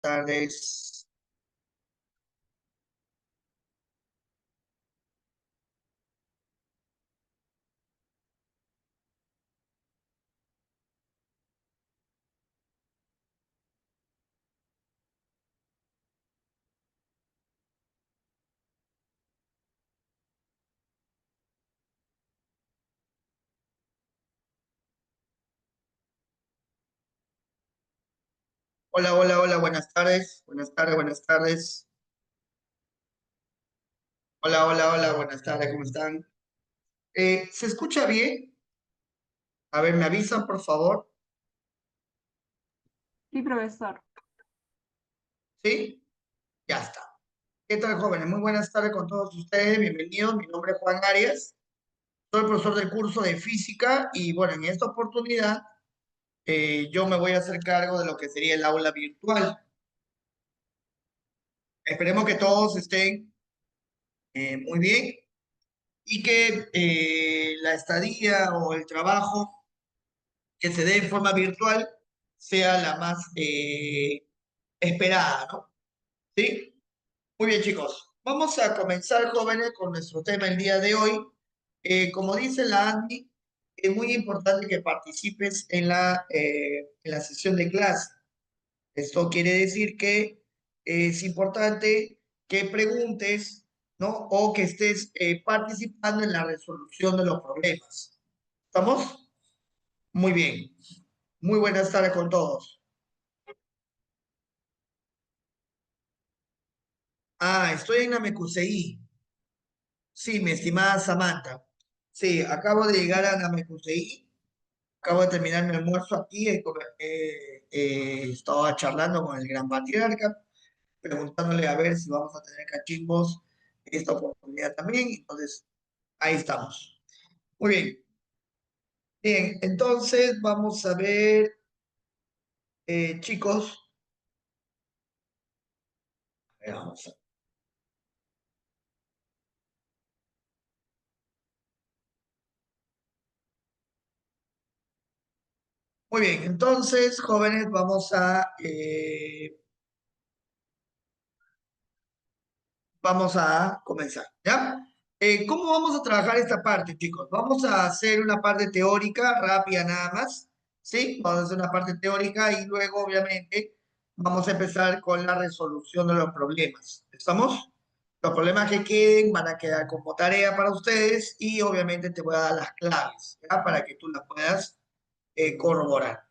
tardes. Hola, hola, hola, buenas tardes. Buenas tardes, buenas tardes. Hola, hola, hola, buenas tardes, ¿cómo están? ¿Se escucha bien? A ver, me avisan, por favor. Sí, profesor. ¿Sí? Ya está. ¿Qué tal, jóvenes? Muy buenas tardes con todos ustedes. Bienvenidos. Mi nombre es Juan Arias. Soy profesor del curso de física y, bueno, en esta oportunidad yo me voy a hacer cargo de lo que sería el aula virtual. Esperemos que todos estén muy bien y que la estadía o el trabajo que se dé en forma virtual sea la más esperada, ¿no? ¿Sí? Muy bien, chicos. Vamos a comenzar, jóvenes, con nuestro tema el día de hoy. Como dice la Andy, es muy importante que participes en la sesión de clase. Esto quiere decir que es importante que preguntes, ¿no? O que estés participando en la resolución de los problemas. ¿Estamos? Muy bien. Muy buenas tardes con todos. Estoy en Namekusei. Sí, mi estimada Samantha. Sí, acabo de llegar a Namekusei. Acabo de terminar mi almuerzo aquí. Estaba charlando con el gran patriarca, preguntándole a ver si vamos a tener cachimbos esta oportunidad también. Entonces, ahí estamos. Muy bien. Bien, entonces vamos a ver, chicos. Vamos a Muy bien, entonces, jóvenes, vamos a comenzar, ¿ya? ¿Cómo vamos a trabajar esta parte, chicos? Vamos a hacer una parte teórica rápida nada más, ¿sí? Vamos a hacer una parte teórica y luego, obviamente, vamos a empezar con la resolución de los problemas. ¿Estamos? Los problemas que queden van a quedar como tarea para ustedes y, obviamente, te voy a dar las claves, ¿ya? Para que tú las puedas corroborar.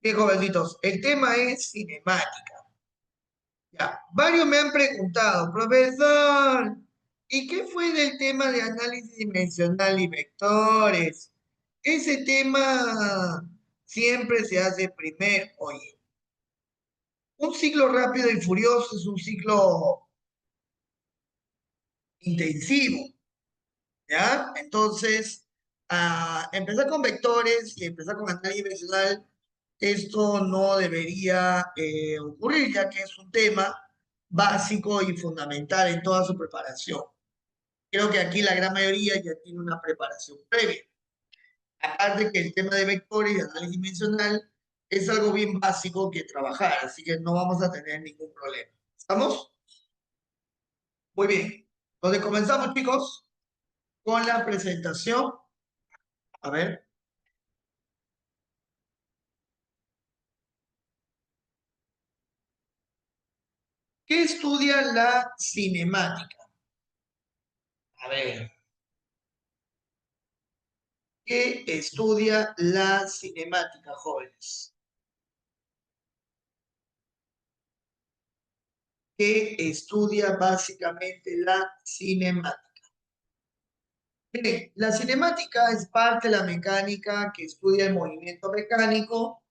Bien, jovencitos, el tema es cinemática. Ya, varios me han preguntado, profesor, ¿y qué fue del tema de análisis dimensional y vectores? Ese tema siempre se hace primero. Oye, un ciclo rápido y furioso es un ciclo intensivo, ¿ya? Entonces, empezar con vectores y empezar con análisis dimensional, esto no debería ocurrir, ya que es un tema básico y fundamental en toda su preparación. Creo que aquí la gran mayoría ya tiene una preparación previa. Aparte que el tema de vectores y análisis dimensional es algo bien básico que trabajar, así que no vamos a tener ningún problema. ¿Estamos? Muy bien. Entonces comenzamos, chicos, con la presentación. A ver. ¿Qué estudia la cinemática? A ver. ¿Qué estudia la cinemática, jóvenes? ¿Qué estudia básicamente la cinemática? Bien, la cinemática es parte de la mecánica que estudia el movimiento mecánico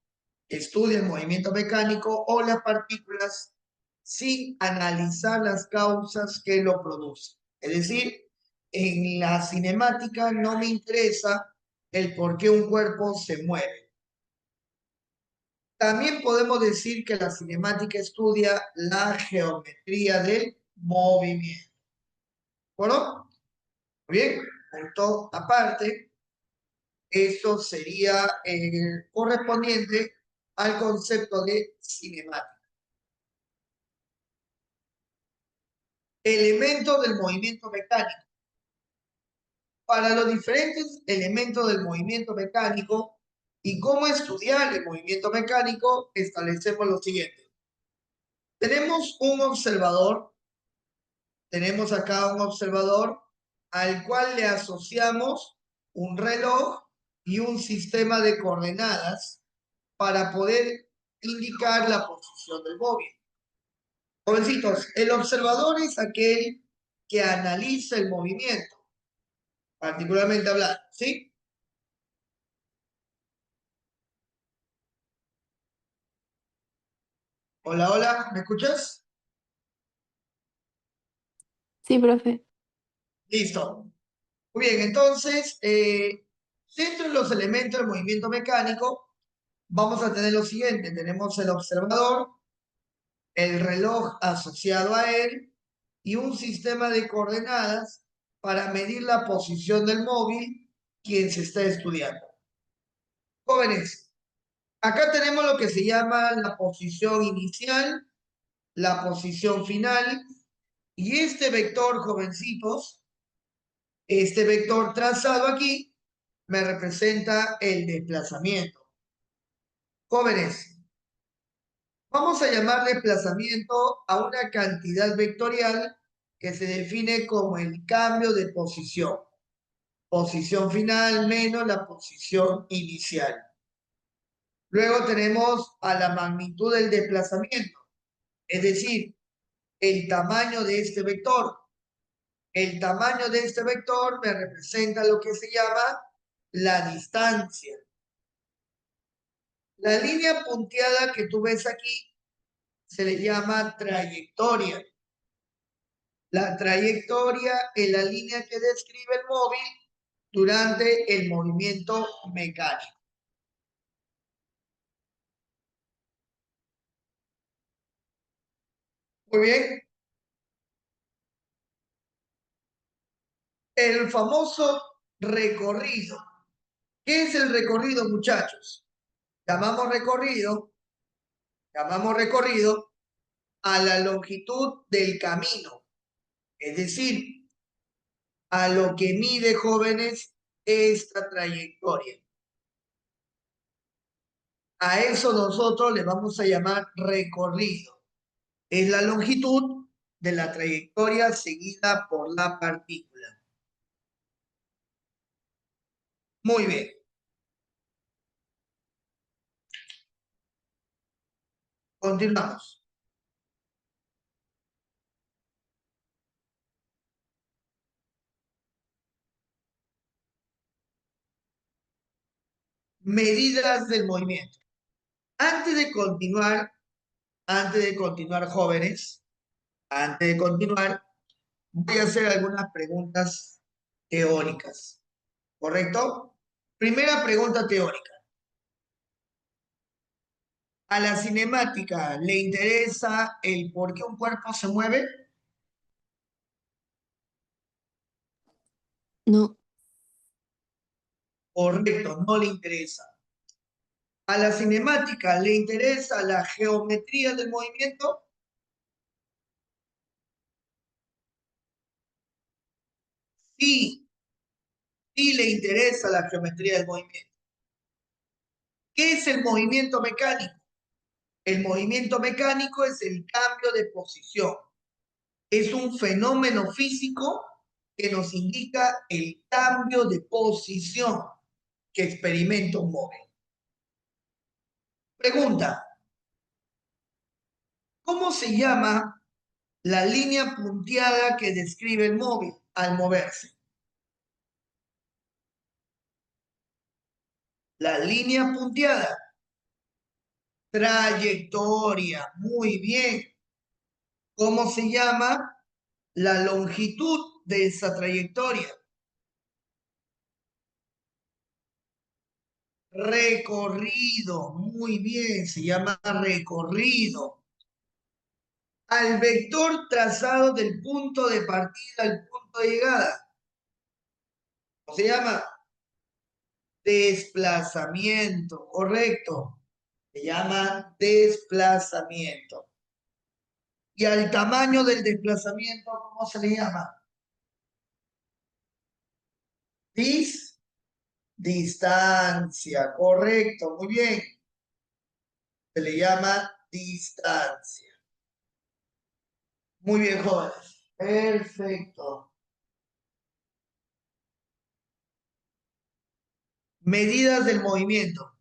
o las partículas sin analizar las causas que lo producen. Es decir, en la cinemática no me interesa el por qué un cuerpo se mueve. También podemos decir que la cinemática estudia la geometría del movimiento. ¿Bueno? Muy bien. Punto aparte, eso sería correspondiente al concepto de cinemática. elementos del movimiento mecánico. Para los diferentes elementos del movimiento mecánico y cómo estudiar el movimiento mecánico, establecemos lo siguiente. Tenemos un observador, tenemos acá un observador al cual le asociamos un reloj y un sistema de coordenadas para poder indicar la posición del móvil. Jovencitos, el observador es aquel que analiza el movimiento, particularmente hablando, ¿sí? Hola, hola, ¿me escuchas? Sí, profe. Listo. Muy bien, entonces, dentro de los elementos del movimiento mecánico, vamos a tener lo siguiente. Tenemos el observador, el reloj asociado a él y un sistema de coordenadas para medir la posición del móvil quien se está estudiando. Jóvenes, acá tenemos lo que se llama la posición inicial, la posición final y este vector, jovencitos, este vector trazado aquí me representa el desplazamiento. Jóvenes, vamos a llamar desplazamiento a una cantidad vectorial que se define como el cambio de posición. Posición final menos la posición inicial. Luego tenemos a la magnitud del desplazamiento, es decir, el tamaño de este vector. El tamaño de este vector me representa lo que se llama la distancia. La línea punteada que tú ves aquí se le llama trayectoria. La trayectoria es la línea que describe el móvil durante el movimiento mecánico. Muy bien. El famoso recorrido. ¿Qué es el recorrido, muchachos? Llamamos recorrido, llamamos recorrido a la longitud del camino, es decir, a lo que mide, jóvenes, esta trayectoria. A eso nosotros le vamos a llamar recorrido. Es la longitud de la trayectoria seguida por la partícula. Muy bien. Continuamos. Medidas del movimiento. Antes de continuar, jóvenes, antes de continuar, voy a hacer algunas preguntas teóricas. ¿Correcto? Primera pregunta teórica. ¿A la cinemática le interesa el por qué un cuerpo se mueve? No, Correcto, no le interesa. ¿A la cinemática le interesa la geometría del movimiento? Sí, sí le interesa la geometría del movimiento. ¿Qué es el movimiento mecánico? El movimiento mecánico es el cambio de posición. Es un fenómeno físico que nos indica el cambio de posición que experimenta un móvil. Pregunta, ¿cómo se llama la línea punteada que describe el móvil al moverse? La línea punteada. Trayectoria. Muy bien. ¿Cómo se llama la longitud de esa trayectoria? Recorrido. Muy bien. Se llama recorrido. Al vector trazado del punto de partida al punto de llegada. ¿Cómo se llama? Desplazamiento. Correcto. Se llama desplazamiento. Y al tamaño del desplazamiento, ¿cómo se le llama? Distancia, correcto, muy bien. Se le llama distancia. Muy bien, jóvenes. Perfecto. Medidas del movimiento.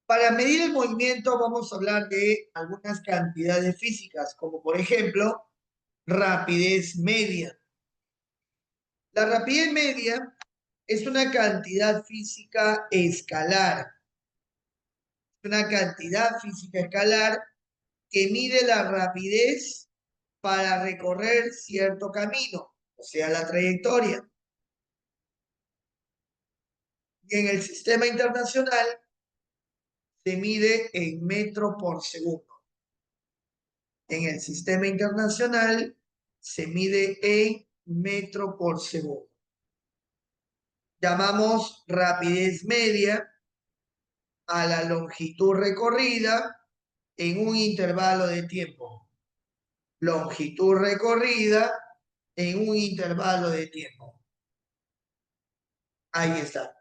Para medir el movimiento vamos a hablar de algunas cantidades físicas, como por ejemplo, rapidez media. La rapidez media es una cantidad física escalar. Es una cantidad física escalar que mide la rapidez para recorrer cierto camino, o sea, la trayectoria. Y en el sistema internacional se mide en metro por segundo. En el sistema internacional se mide en metro por segundo. Llamamos rapidez media a la longitud recorrida en un intervalo de tiempo. Longitud recorrida en un intervalo de tiempo. Ahí está.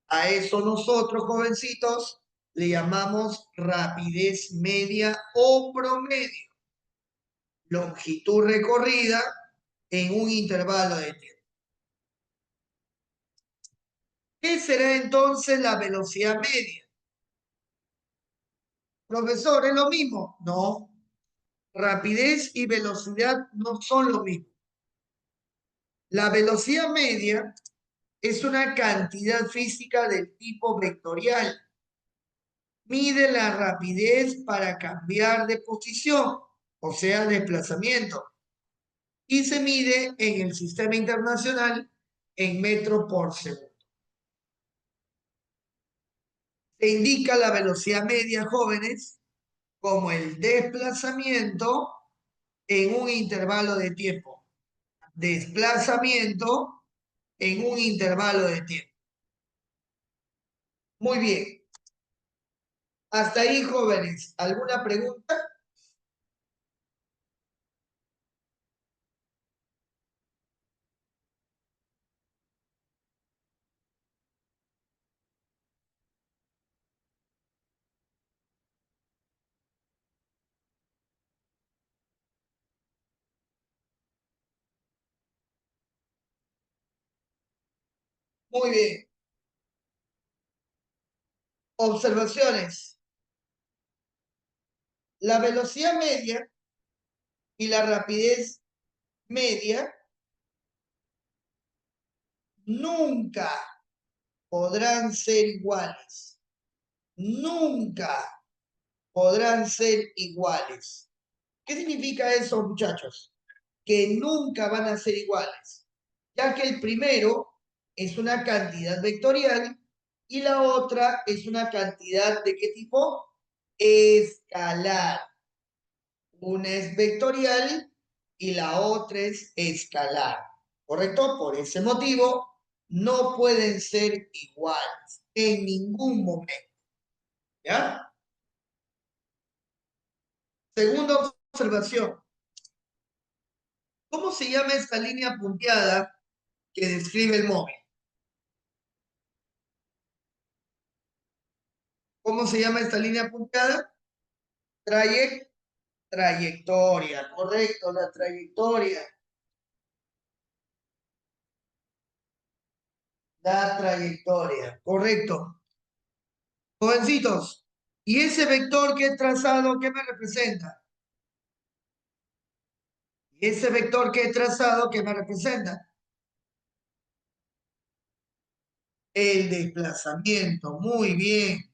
A eso nosotros, jovencitos, le llamamos rapidez media o promedio. Longitud recorrida en un intervalo de tiempo. ¿Qué será entonces la velocidad media? Profesor, ¿es lo mismo? No. Rapidez y velocidad no son lo mismo. La velocidad media es una cantidad física del tipo vectorial. Mide la rapidez para cambiar de posición, o sea, desplazamiento. Y se mide en el sistema internacional en metro por segundo. Se indica la velocidad media, jóvenes, como el desplazamiento en un intervalo de tiempo. Desplazamiento en un intervalo de tiempo. Muy bien. Hasta ahí, jóvenes. ¿Alguna pregunta? Muy bien. Observaciones. La velocidad media y la rapidez media nunca podrán ser iguales. Nunca podrán ser iguales. ¿Qué significa eso, muchachos? Que nunca van a ser iguales, ya que el primero es una cantidad vectorial y la otra es una cantidad de qué tipo? Escalar. Una es vectorial y la otra es escalar. ¿Correcto? Por ese motivo, no pueden ser iguales en ningún momento. ¿Ya? Segunda observación. ¿Cómo se llama esta línea punteada que describe el móvil? ¿Cómo se llama esta línea punteada? Trayectoria, correcto, la trayectoria. La trayectoria, correcto. Jovencitos, ¿y ese vector que he trazado, qué me representa? ¿Y ese vector que he trazado, qué me representa? El desplazamiento, muy bien.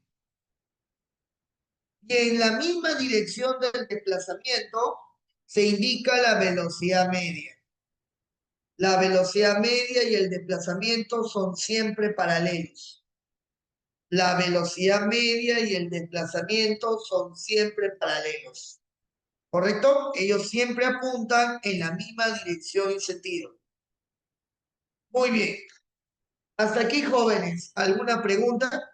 Y en la misma dirección del desplazamiento se indica la velocidad media. La velocidad media y el desplazamiento son siempre paralelos. La velocidad media y el desplazamiento son siempre paralelos. ¿Correcto? Ellos siempre apuntan en la misma dirección y sentido. Muy bien. Hasta aquí, jóvenes. ¿Alguna pregunta?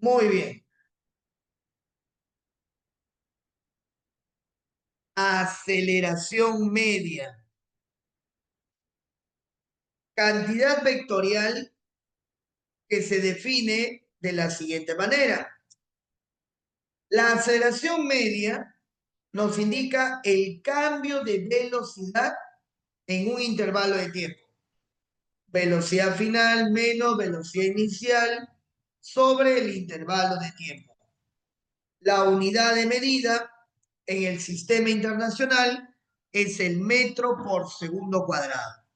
Muy bien. Aceleración media. Cantidad vectorial que se define de la siguiente manera. La aceleración media nos indica el cambio de velocidad en un intervalo de tiempo. Velocidad final menos velocidad inicial sobre el intervalo de tiempo. La unidad de medida en el sistema internacional es el metro por segundo cuadrado.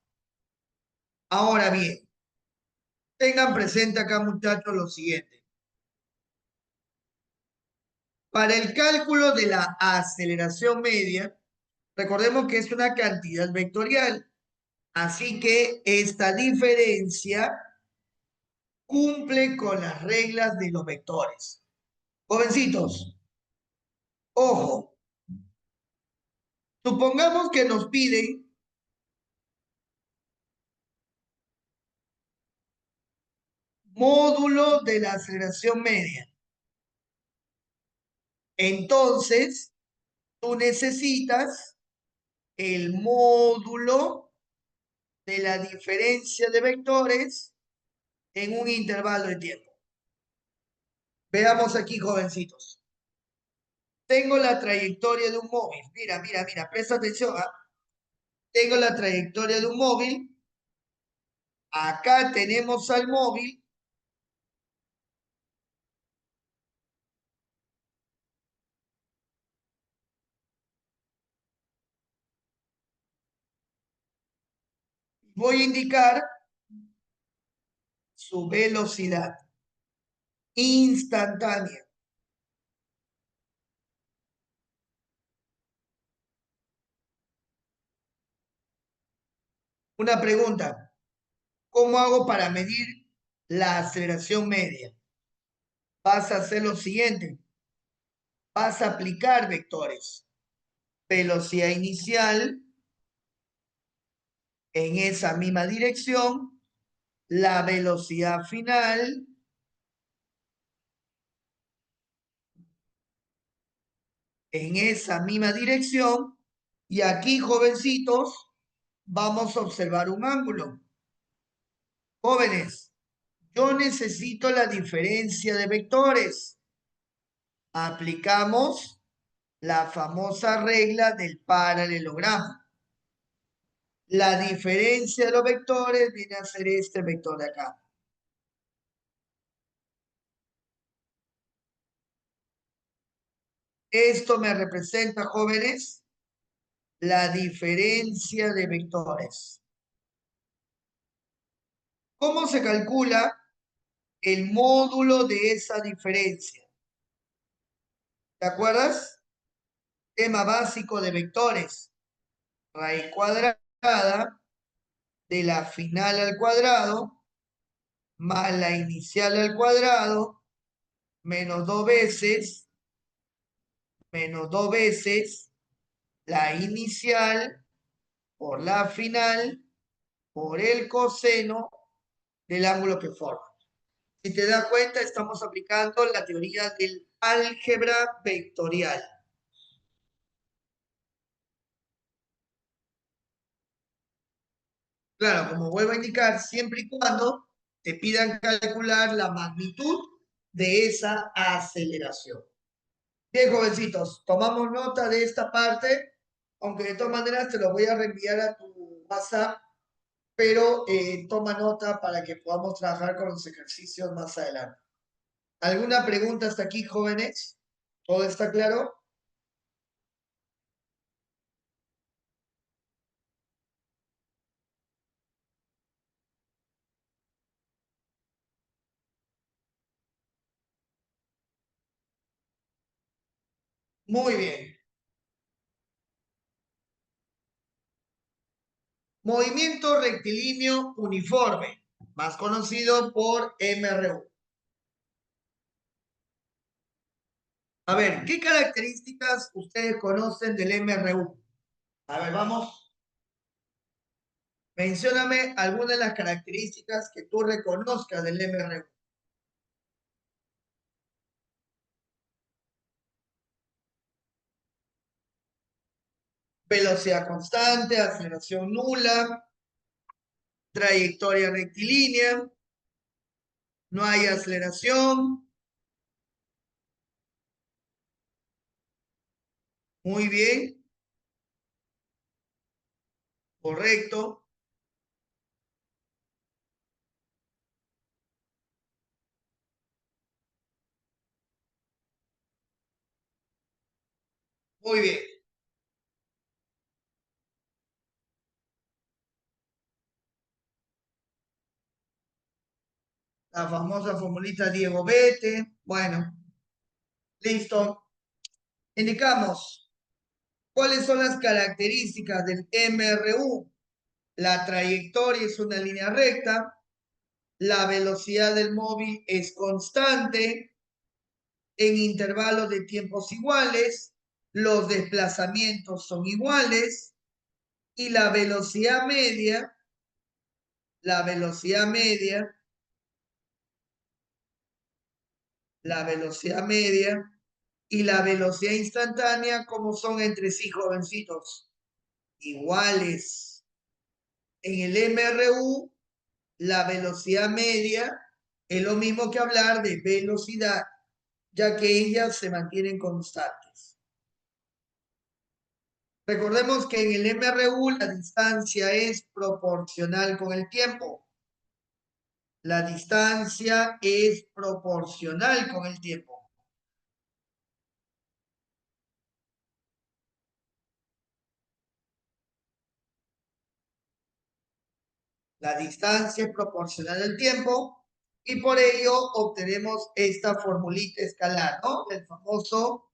Ahora bien, tengan presente acá, muchachos, lo siguiente. Para el cálculo de la aceleración media, recordemos que es una cantidad vectorial. Así que esta diferencia cumple con las reglas de los vectores. Jovencitos, ojo, supongamos que nos piden módulo de la aceleración media. Entonces, tú necesitas el módulo de la diferencia de vectores en un intervalo de tiempo. Veamos aquí, jovencitos. Tengo la trayectoria de un móvil. Mira, mira, mira, presta atención. ¿Ah? Tengo la trayectoria de un móvil. Acá tenemos al móvil. Voy a indicar su velocidad instantánea. Una pregunta. ¿Cómo hago para medir la aceleración media? Vas a hacer lo siguiente. Vas a aplicar vectores. Velocidad inicial en esa misma dirección. La velocidad final en esa misma dirección. Y aquí, jovencitos, vamos a observar un ángulo. Jóvenes, yo necesito la diferencia de vectores. Aplicamos la famosa regla del paralelogramo. La diferencia de los vectores viene a ser este vector de acá. Esto me representa, jóvenes, la diferencia de vectores. ¿Cómo se calcula el módulo de esa diferencia? ¿Te acuerdas? Tema básico de vectores. Raíz cuadrada de la final al cuadrado más la inicial al cuadrado menos menos dos veces la inicial por la final por el coseno del ángulo que forma. Si te das cuenta, estamos aplicando la teoría del álgebra vectorial. Claro, como vuelvo a indicar, siempre y cuando te pidan calcular la magnitud de esa aceleración. Bien, jovencitos, tomamos nota de esta parte, aunque de todas maneras te lo voy a reenviar a tu WhatsApp, pero toma nota para que podamos trabajar con los ejercicios más adelante. ¿Alguna pregunta hasta aquí, jóvenes? ¿Todo está claro? Muy bien. Movimiento rectilíneo uniforme, más conocido por MRU. A ver, ¿qué características ustedes conocen del MRU? A ver, vamos. Mencióname algunas de las características que tú reconozcas del MRU. Velocidad constante, aceleración nula, trayectoria rectilínea, no hay aceleración. Muy bien, correcto. Muy bien. La famosa formulita Diego Bete. Bueno, listo. Indicamos cuáles son las características del MRU. La trayectoria es una línea recta. La velocidad del móvil es constante en intervalos de tiempos iguales. Los desplazamientos son iguales. Y la velocidad media, la velocidad media y la velocidad instantánea, como son entre sí, jovencitos, iguales. En el MRU, la velocidad media es lo mismo que hablar de velocidad, ya que ellas se mantienen constantes. Recordemos que en el MRU la distancia es proporcional con el tiempo. La distancia es proporcional con el tiempo. La distancia es proporcional al tiempo y por ello obtenemos esta formulita escalar, ¿no? El famoso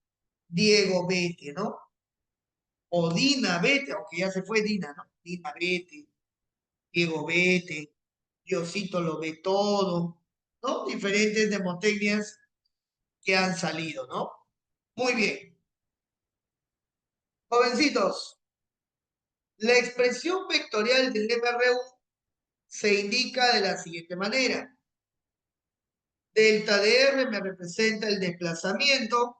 Diego Bete, ¿no? O Dina Bete, aunque ya se fue Dina, ¿no? Dina Bete, Diego Bete, Diosito lo ve todo, ¿no? Diferentes demotecnias que han salido, ¿no? Muy bien. Jovencitos, la expresión vectorial del MRU se indica de la siguiente manera. Delta de R me representa el desplazamiento.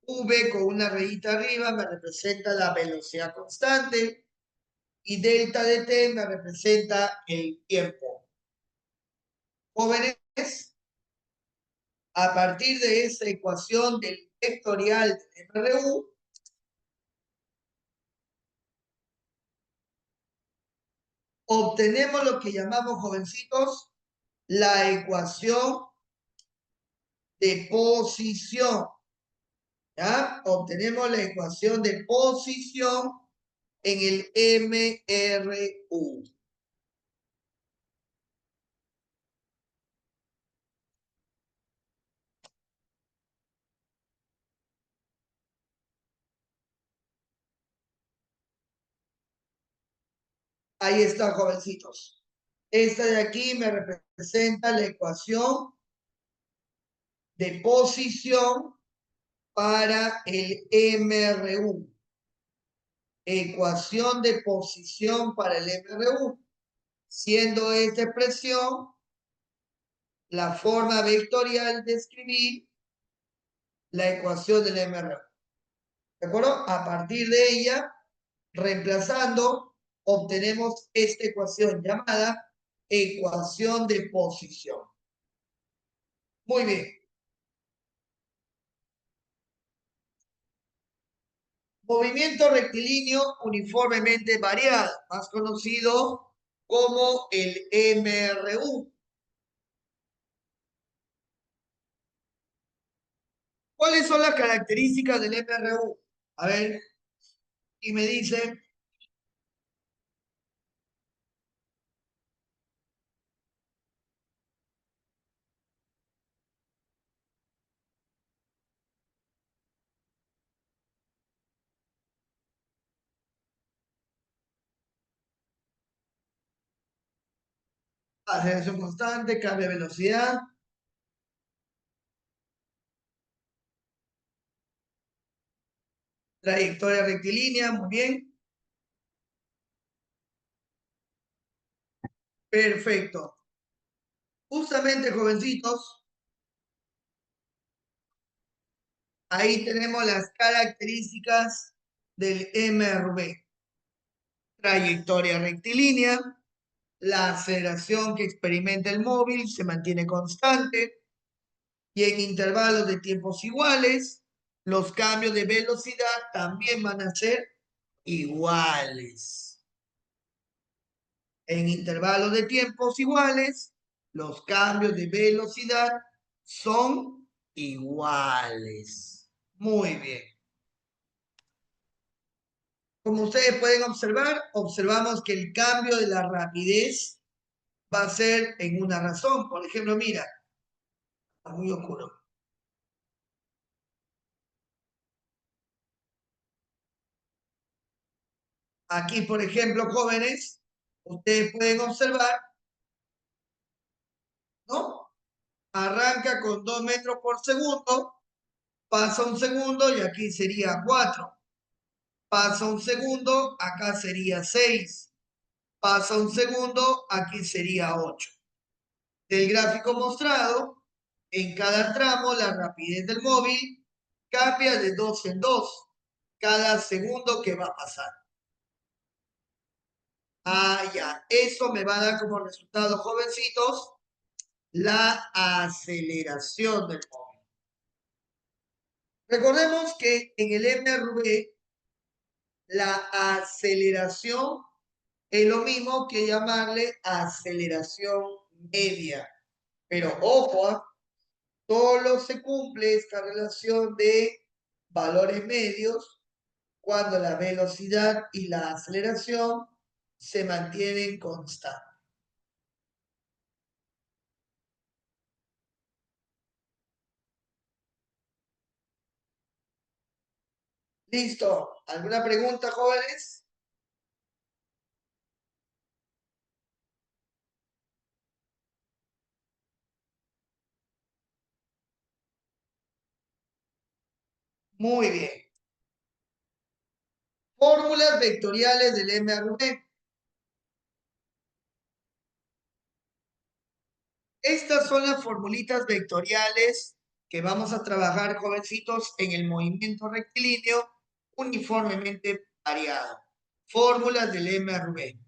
V con una rayita arriba me representa la velocidad constante. Y delta de T me representa el tiempo. Jóvenes, a partir de esa ecuación del vectorial del MRU, obtenemos lo que llamamos, jovencitos, la ecuación de posición. ¿Ya? Obtenemos la ecuación de posición en el MRU. Ahí está, jovencitos. Esta de aquí me representa la ecuación de posición para el MRU. Ecuación de posición para el MRU. Siendo esta expresión la forma vectorial de escribir la ecuación del MRU. ¿De acuerdo? A partir de ella, reemplazando, obtenemos esta ecuación llamada ecuación de posición. Muy bien. Movimiento rectilíneo uniformemente variado, más conocido como el MRU. ¿Cuáles son las características del MRU? A ver, y me dice, aceleración constante, cambio de velocidad, trayectoria rectilínea, muy bien, perfecto. Justamente, jovencitos, ahí tenemos las características del MRV. Trayectoria rectilínea, la aceleración que experimenta el móvil se mantiene constante y en intervalos de tiempos iguales, los cambios de velocidad también van a ser iguales. En intervalos de tiempos iguales, los cambios de velocidad son iguales. Muy bien. Como ustedes pueden observar, observamos que el cambio de la rapidez va a ser en una razón. Por ejemplo, mira, está muy oscuro. Aquí, por ejemplo, jóvenes, ustedes pueden observar, ¿no? Arranca con 2 metros por segundo, pasa un segundo y aquí sería 4. Pasa un segundo, acá sería 6. Pasa un segundo, aquí sería 8. Del gráfico mostrado, en cada tramo la rapidez del móvil cambia de 2 en 2 cada segundo que va a pasar. Ah, ya. Eso me va a dar como resultado, jovencitos, la aceleración del móvil. Recordemos que en el MRV la aceleración es lo mismo que llamarle aceleración media. Pero ojo, solo se cumple esta relación de valores medios cuando la velocidad y la aceleración se mantienen constantes. ¿Listo? ¿Alguna pregunta, jóvenes? Muy bien. Fórmulas vectoriales del MRV. Estas son las formulitas vectoriales que vamos a trabajar, jovencitos, en el movimiento rectilíneo uniformemente variado. Fórmulas del MRV.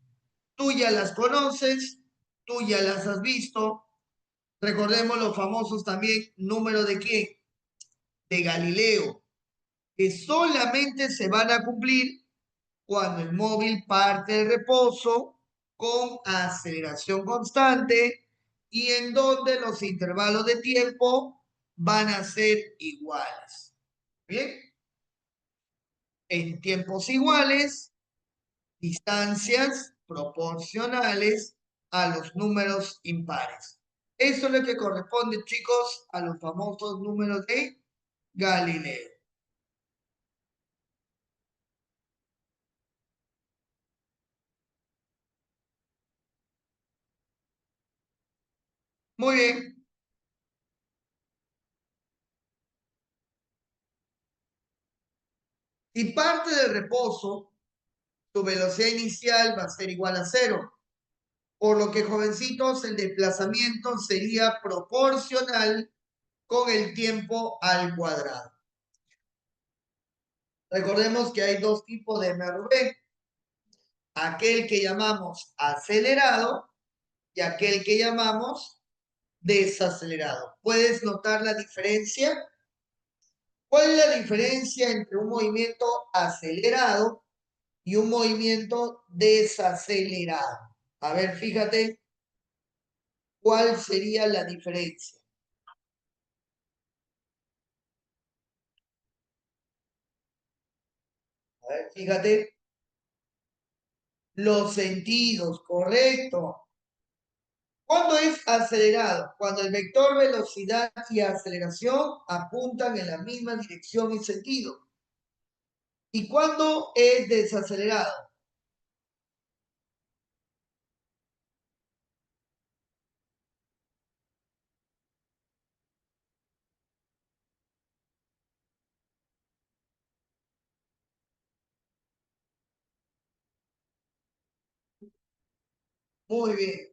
Tú ya las conoces, tú ya las has visto. Recordemos los famosos también números de quién, de Galileo, que solamente se van a cumplir cuando el móvil parte de reposo con aceleración constante y en donde los intervalos de tiempo van a ser iguales. Bien, en tiempos iguales, distancias proporcionales a los números impares. Eso es lo que corresponde, chicos, a los famosos números de Galileo. Muy bien. Si parte del reposo, tu velocidad inicial va a ser igual a cero. Por lo que, jovencitos, el desplazamiento sería proporcional con el tiempo al cuadrado. Recordemos que hay dos tipos de MRV. Aquel que llamamos acelerado y aquel que llamamos desacelerado. ¿Puedes notar la diferencia? ¿Cuál es la diferencia entre un movimiento acelerado y un movimiento desacelerado? A ver, fíjate, ¿cuál sería la diferencia? A ver, fíjate, los sentidos, correcto. ¿Cuándo es acelerado? Cuando el vector velocidad y aceleración apuntan en la misma dirección y sentido. ¿Y cuándo es desacelerado? Muy bien.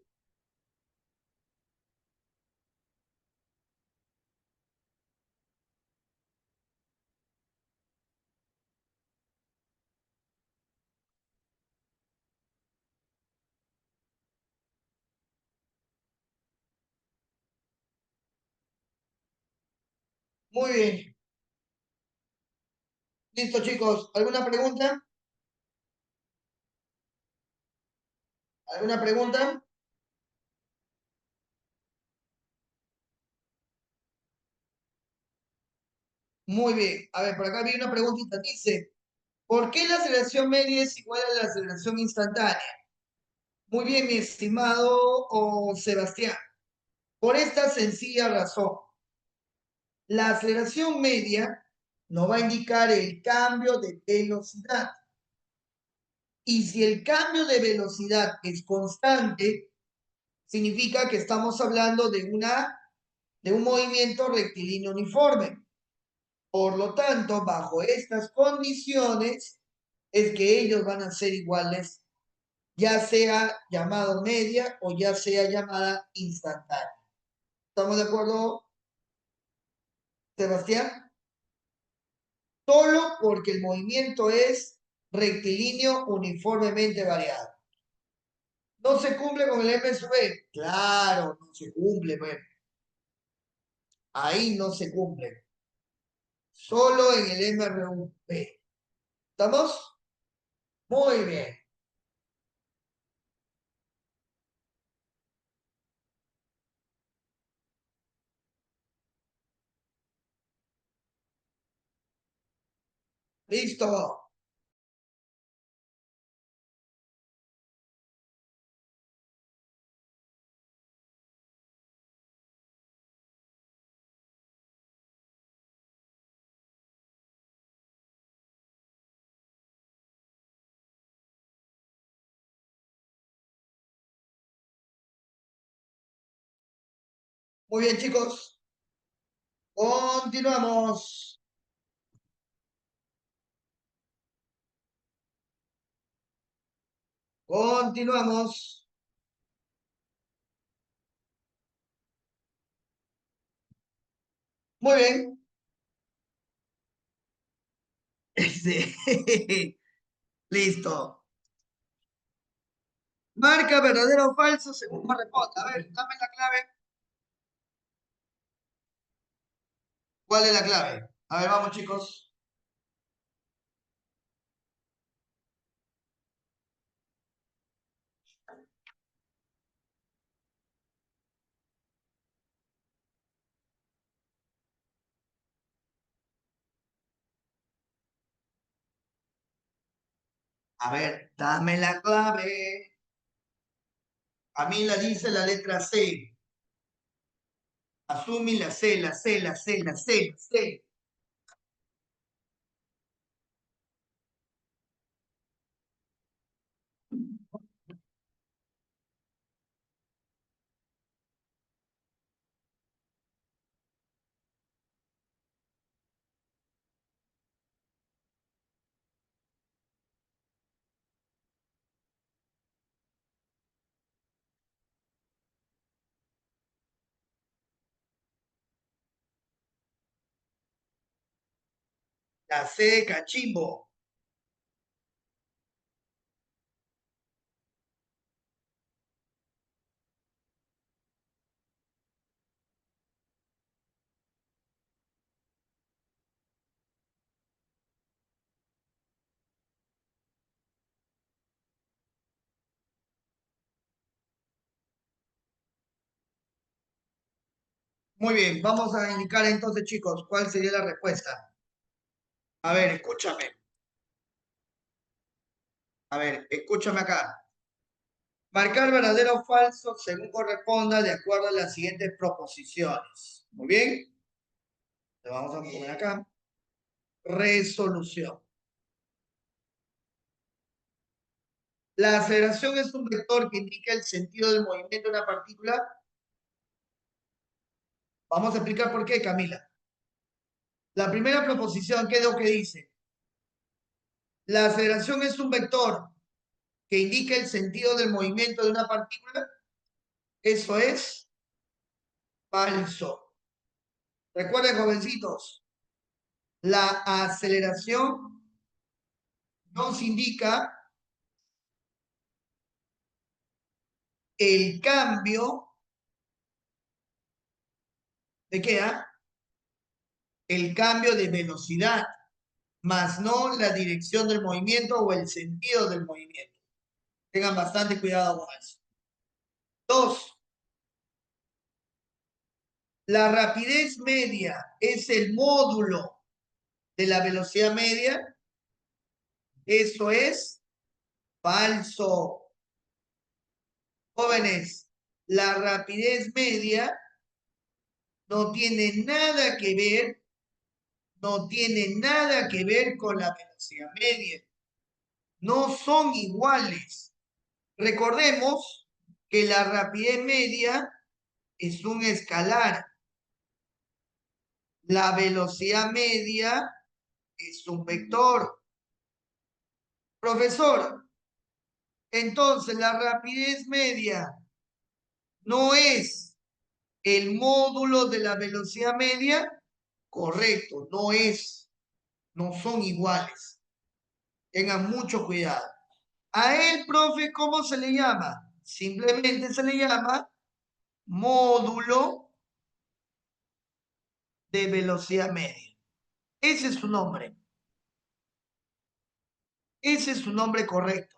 Muy bien. Listo, chicos. ¿Alguna pregunta? ¿Alguna pregunta? Muy bien. A ver, por acá vi una preguntita. Dice, ¿por qué la aceleración media es igual a la aceleración instantánea? Muy bien, mi estimado Sebastián. Por esta sencilla razón. La aceleración media nos va a indicar el cambio de velocidad. Y si el cambio de velocidad es constante, significa que estamos hablando de un movimiento rectilíneo uniforme. Por lo tanto, bajo estas condiciones, es que ellos van a ser iguales, ya sea llamado media o ya sea llamada instantánea. ¿Estamos de acuerdo, Sebastián? Solo porque el movimiento es rectilíneo uniformemente variado. ¿No se cumple con el M sub B? Claro, no se cumple, bueno. Ahí no se cumple. Solo en el MRV. ¿Estamos? Muy bien. Listo. Muy bien, chicos. Continuamos. Continuamos. Muy bien. Listo. Marca verdadero o falso según corresponda. A ver, dame la clave. ¿Cuál es la clave? A ver, vamos, chicos. A ver, dame la clave. A mí la dice la letra C. Asumi la C, la C, la C, la C, la C. La C, cachimbo. Muy bien, vamos a indicar entonces, chicos, cuál sería la respuesta. A ver, escúchame. A ver, escúchame acá. Marcar verdadero o falso según corresponda de acuerdo a las siguientes proposiciones. Muy bien. Le vamos a poner acá. Resolución. La aceleración es un vector que indica el sentido del movimiento de una partícula. Vamos a explicar por qué, Camila. La primera proposición, ¿qué es lo que dice? La aceleración es un vector que indica el sentido del movimiento de una partícula. Eso es falso. Recuerden, jovencitos, la aceleración nos indica el cambio de qué, ¿ah? el cambio de velocidad, más no la dirección del movimiento o el sentido del movimiento. Tengan bastante cuidado con eso. 2. La rapidez media es el módulo de la velocidad media. Eso es falso. Jóvenes, la rapidez media no tiene nada que ver, no tiene nada que ver con la velocidad media. No son iguales. Recordemos que la rapidez media es un escalar. La velocidad media es un vector. Profesor, entonces la rapidez media no es el módulo de la velocidad media. Correcto, no es, no son iguales. Tengan mucho cuidado. A él, profe, ¿cómo se le llama? Simplemente se le llama módulo de velocidad media. Ese es su nombre. Ese es su nombre correcto.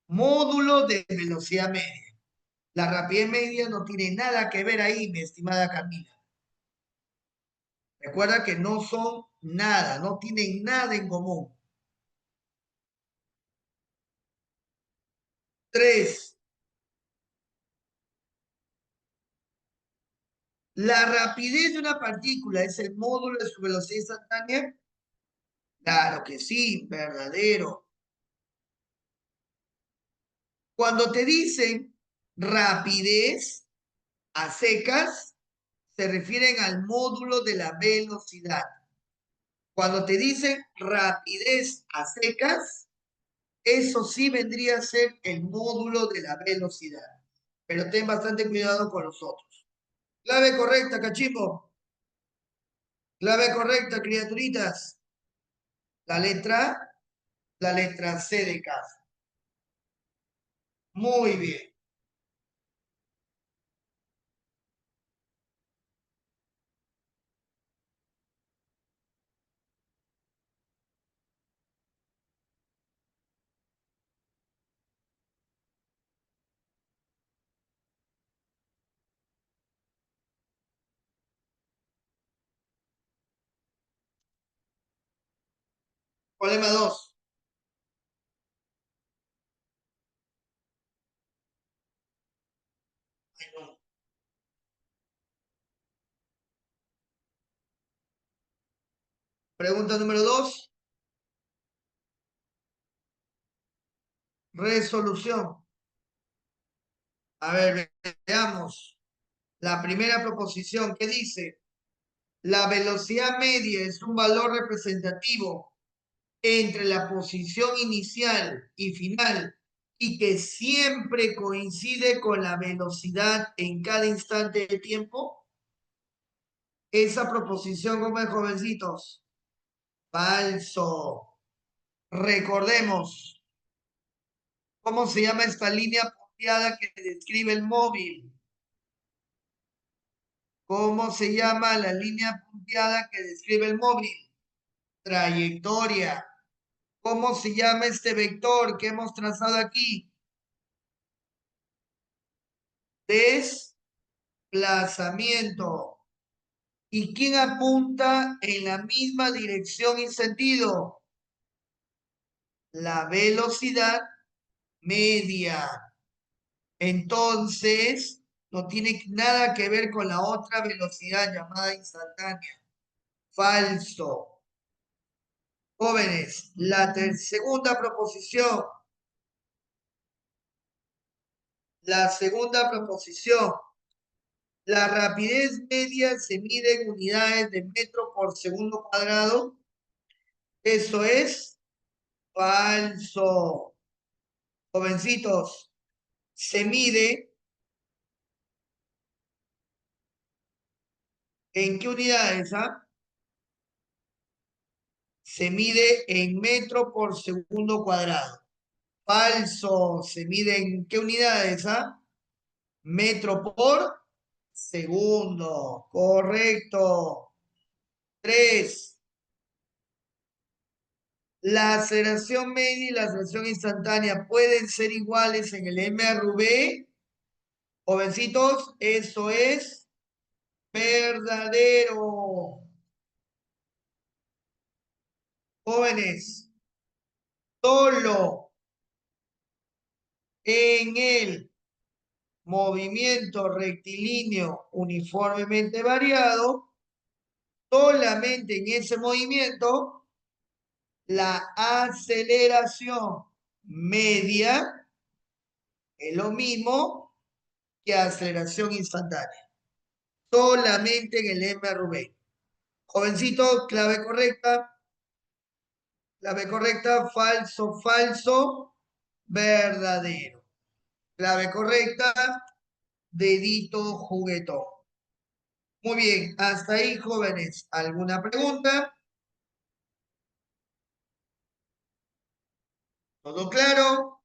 Módulo de velocidad media. La rapidez media no tiene nada que ver ahí, mi estimada Camila. Recuerda que no son nada, no tienen nada en común. 3. La rapidez de una partícula es el módulo de su velocidad instantánea. Claro que sí, verdadero. Cuando te dicen rapidez a secas, se refieren al módulo de la velocidad. Cuando te dicen rapidez a secas, eso sí vendría a ser el módulo de la velocidad. Pero ten bastante cuidado con los otros. Clave correcta, cachimbo. Clave correcta, criaturitas. La letra C de casa. Muy bien. Problema 2. Pregunta número 2. Resolución. A ver, veamos. La primera proposición, ¿qué dice? La velocidad media es un valor representativo entre la posición inicial y final y que siempre coincide con la velocidad en cada instante de tiempo. Esa proposición, como es, jovencitos, falso. Recordemos, ¿cómo se llama esta línea punteada que describe el móvil? ¿Cómo se llama la línea punteada que describe el móvil? Trayectoria. ¿Cómo se llama este vector que hemos trazado aquí? Desplazamiento. ¿Y quién apunta en la misma dirección y sentido? La velocidad media. Entonces, no tiene nada que ver con la otra velocidad llamada instantánea. Falso. Jóvenes, la segunda proposición. La segunda proposición. La rapidez media se mide en unidades de metro por segundo cuadrado. Eso es falso. Jovencitos, se mide ¿en qué unidades? ¿Ah? Se mide en metro por segundo cuadrado. Falso. ¿Se mide en qué unidades? ¿Ah? Metro por segundo. Correcto. 3. La aceleración media y la aceleración instantánea pueden ser iguales en el MRV. Jovencitos, eso es verdadero. Jóvenes, solo en el movimiento rectilíneo uniformemente variado, solamente en ese movimiento, la aceleración media es lo mismo que aceleración instantánea. Solamente en el MRV. Jovencito, clave correcta, falso, falso, verdadero. Clave correcta, dedito juguetón. Muy bien, hasta ahí, jóvenes. ¿Alguna pregunta? ¿Todo claro?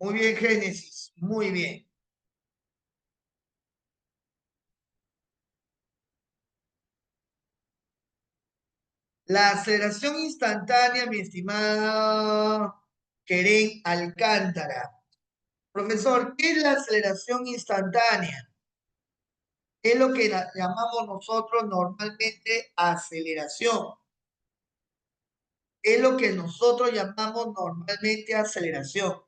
Muy bien, Génesis. Muy bien. La aceleración instantánea, mi estimada Keren Alcántara. Profesor, ¿qué es la aceleración instantánea? Es lo que llamamos nosotros normalmente aceleración. Es lo que nosotros llamamos normalmente aceleración.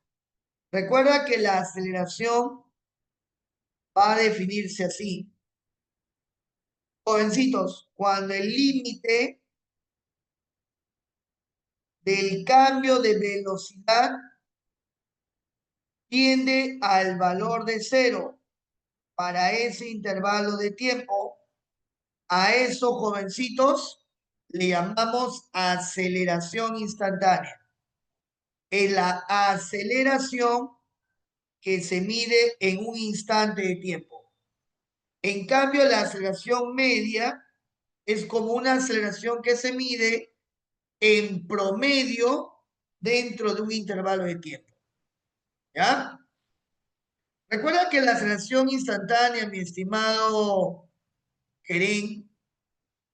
Recuerda que la aceleración va a definirse así. Jovencitos, cuando el límite del cambio de velocidad tiende al valor de cero para ese intervalo de tiempo, a eso, jovencitos, le llamamos aceleración instantánea. Es la aceleración que se mide en un instante de tiempo. En cambio, la aceleración media es como una aceleración que se mide en promedio dentro de un intervalo de tiempo. ¿Ya? Recuerda que la aceleración instantánea, mi estimado Keren,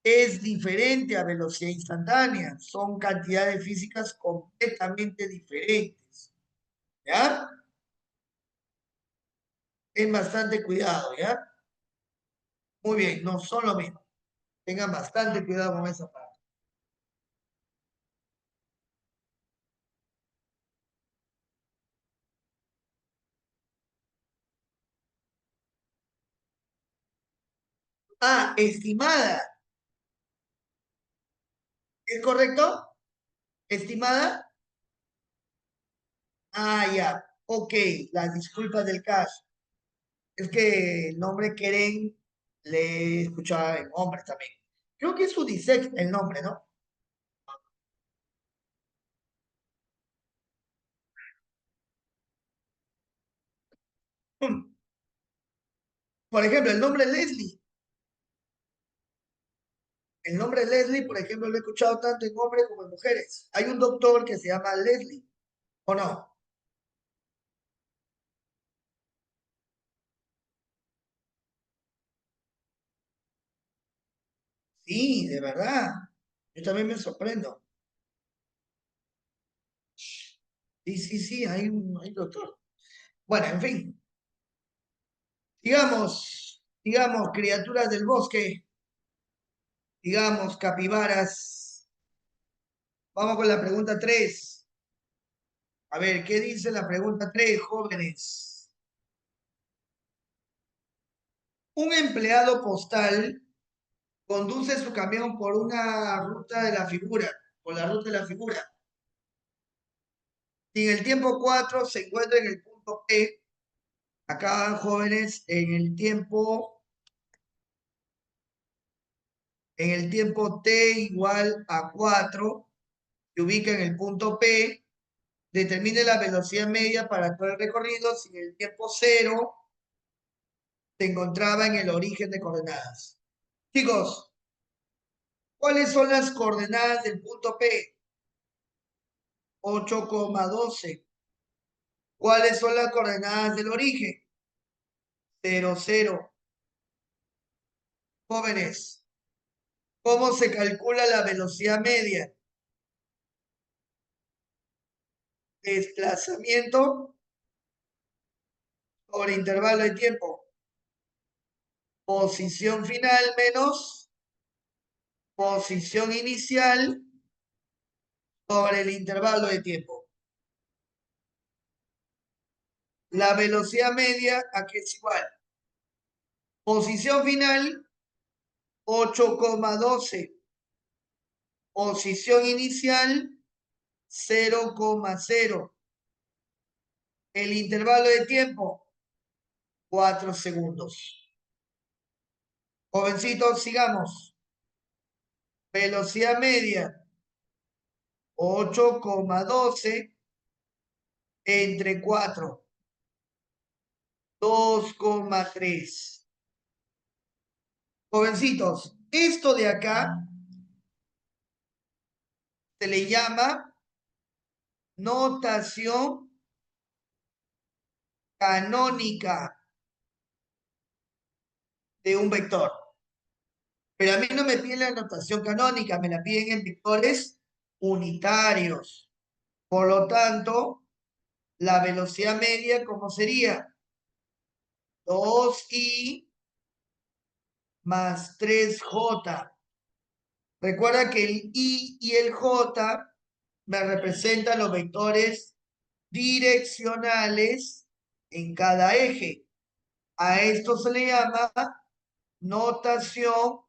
es diferente a velocidad instantánea. Son cantidades físicas completamente diferentes. ¿Ya? Ten bastante cuidado, ¿ya? Muy bien, no son lo mismo. Tengan bastante cuidado con esa parte. Ah, estimada. ¿Es correcto? ¿Estimada? Ah, ya. Ok, las disculpas del caso. Es que el nombre Keren le he escuchado en hombres también. Creo que es unisex el nombre, ¿no? Por ejemplo, el nombre Leslie. El nombre Leslie, por ejemplo, lo he escuchado tanto en hombres como en mujeres. Hay un doctor que se llama Leslie, ¿o no? Sí, de verdad. Yo también me sorprendo. Sí, sí, sí, hay un doctor. Bueno, en fin. Digamos, criaturas del bosque, digamos, capibaras. Vamos con la pregunta 3. A ver, ¿qué dice la pregunta 3, jóvenes? Un empleado postal conduce su camión por una ruta de la figura, por la ruta de la figura. Y en el tiempo 4 se encuentra en el punto P. Acá, jóvenes, en el tiempo T igual a 4, se ubica en el punto P. Determine la velocidad media para todo el recorrido si en el tiempo 0 se encontraba en el origen de coordenadas. Chicos, ¿cuáles son las coordenadas del punto P? 8,12. ¿Cuáles son las coordenadas del origen? 0, 0. Jóvenes, ¿cómo se calcula la velocidad media? Desplazamiento sobre intervalo de tiempo. Posición final menos posición inicial sobre el intervalo de tiempo. La velocidad media aquí es igual. Posición final 8,12. Posición inicial 0,0. El intervalo de tiempo 4 segundos. Jovencitos, sigamos. Velocidad media 8,12 entre 4. 2,3. Jovencitos, esto de acá se le llama notación canónica de un vector. Pero a mí no me piden la notación canónica, me la piden en vectores unitarios. Por lo tanto, la velocidad media, ¿cómo sería? 2i más 3j. Recuerda que el i y el j me representan los vectores direccionales en cada eje. A esto se le llama notación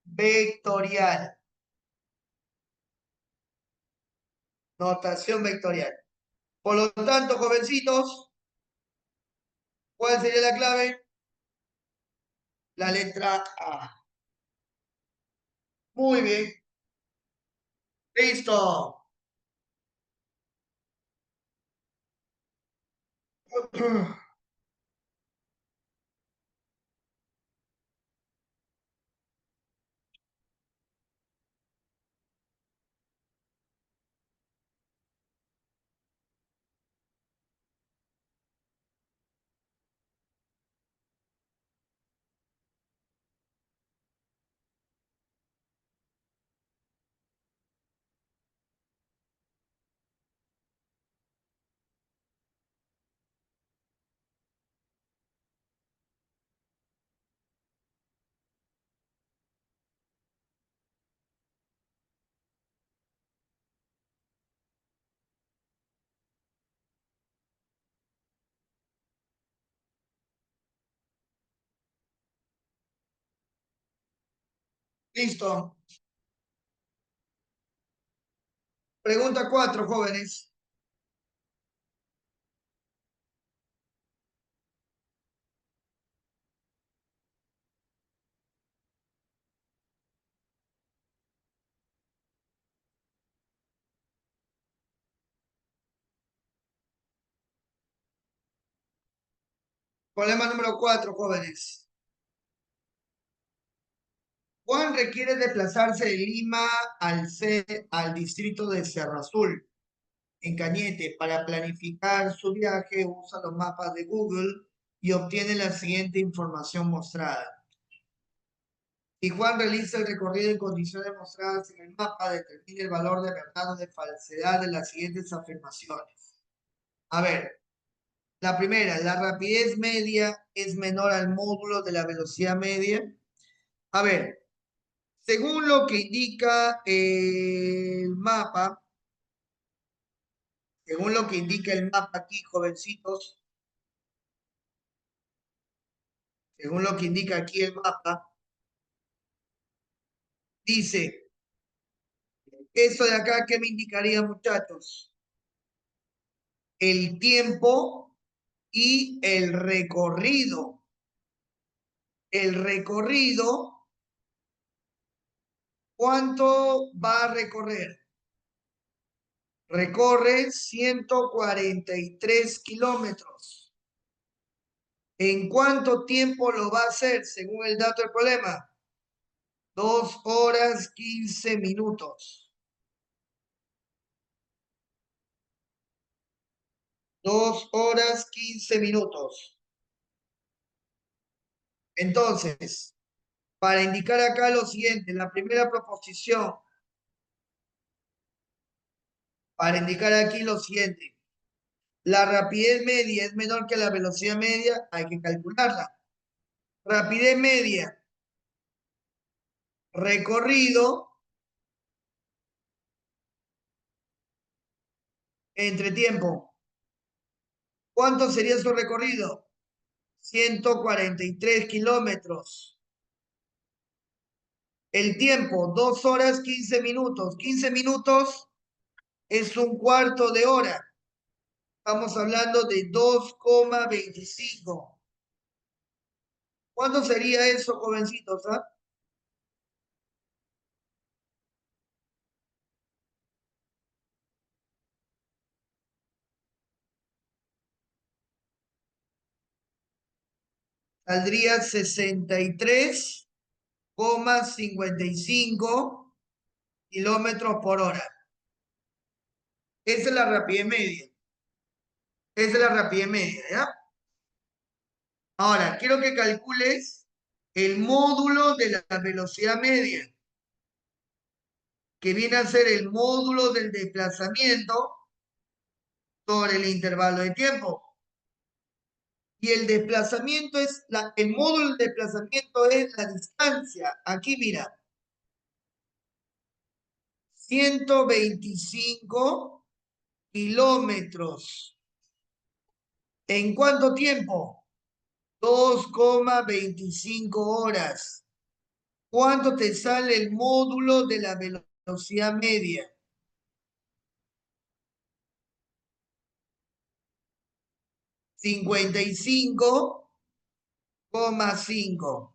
vectorial. Notación vectorial. Por lo tanto, jovencitos, ¿cuál sería la clave? La letra A. Muy bien. Listo. Listo. Pregunta 4, jóvenes. Problema número 4, jóvenes. Juan requiere desplazarse de Lima al distrito de Cerro Azul, en Cañete. Para planificar su viaje, usa los mapas de Google y obtiene la siguiente información mostrada. Si Juan realiza el recorrido en condiciones mostradas en el mapa, determine el valor de verdad o de falsedad de las siguientes afirmaciones. A ver, la primera, la rapidez media es menor al módulo de la velocidad media. A ver, según lo que indica el mapa, según lo que indica el mapa aquí, jovencitos, según lo que indica aquí el mapa, dice, esto de acá, ¿qué me indicaría, muchachos? El tiempo y el recorrido. El recorrido, ¿cuánto va a recorrer? Recorre 143 kilómetros. ¿En cuánto tiempo lo va a hacer según el dato del problema? 2 horas 15 minutos. 2 horas 15 minutos. Entonces, para indicar acá lo siguiente, la primera proposición, para indicar aquí lo siguiente. La rapidez media es menor que la velocidad media, hay que calcularla. Rapidez media, recorrido entre tiempo. ¿Cuánto sería su recorrido? 143 kilómetros. El tiempo, 2 horas 15 minutos. 15 minutos es un cuarto de hora. Estamos hablando de 2,25. ¿Cuánto sería eso, jovencitos? ¿Ah? Saldría 63,55 kilómetros por hora. Esa es la rapidez media. Esa es la rapidez media, ¿ya? Ahora, quiero que calcules el módulo de la velocidad media, que viene a ser el módulo del desplazamiento sobre el intervalo de tiempo. Y el desplazamiento es, el módulo del desplazamiento es la distancia. Aquí mira, 125 kilómetros. ¿En cuánto tiempo? 2,25 horas. ¿Cuánto te sale el módulo de la velocidad media? 55,5.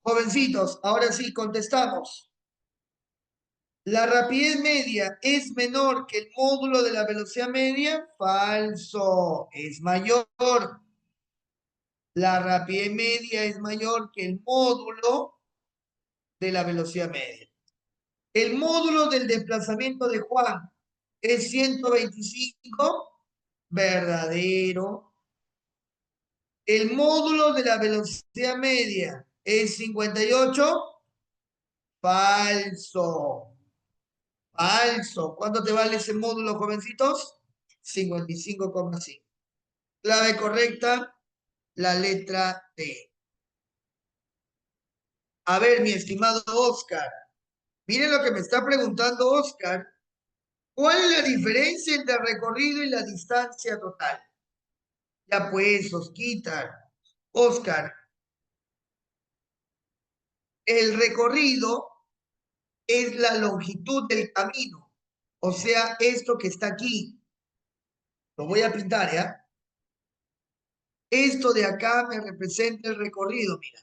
Jovencitos, ahora sí contestamos. ¿La rapidez media es menor que el módulo de la velocidad media? Falso, es mayor. La rapidez media es mayor que el módulo de la velocidad media. El módulo del desplazamiento de Juan es 125, verdadero. El módulo de la velocidad media es 58, falso. Falso. ¿Cuánto te vale ese módulo, jovencitos? 55,5. Clave correcta, la letra D. A ver, mi estimado Oscar, miren lo que me está preguntando Oscar. ¿Cuál es la diferencia entre el recorrido y la distancia total? Ya pues, Oscar, el recorrido es la longitud del camino. O sea, esto que está aquí, lo voy a pintar, ¿ya? Esto de acá me representa el recorrido, mira.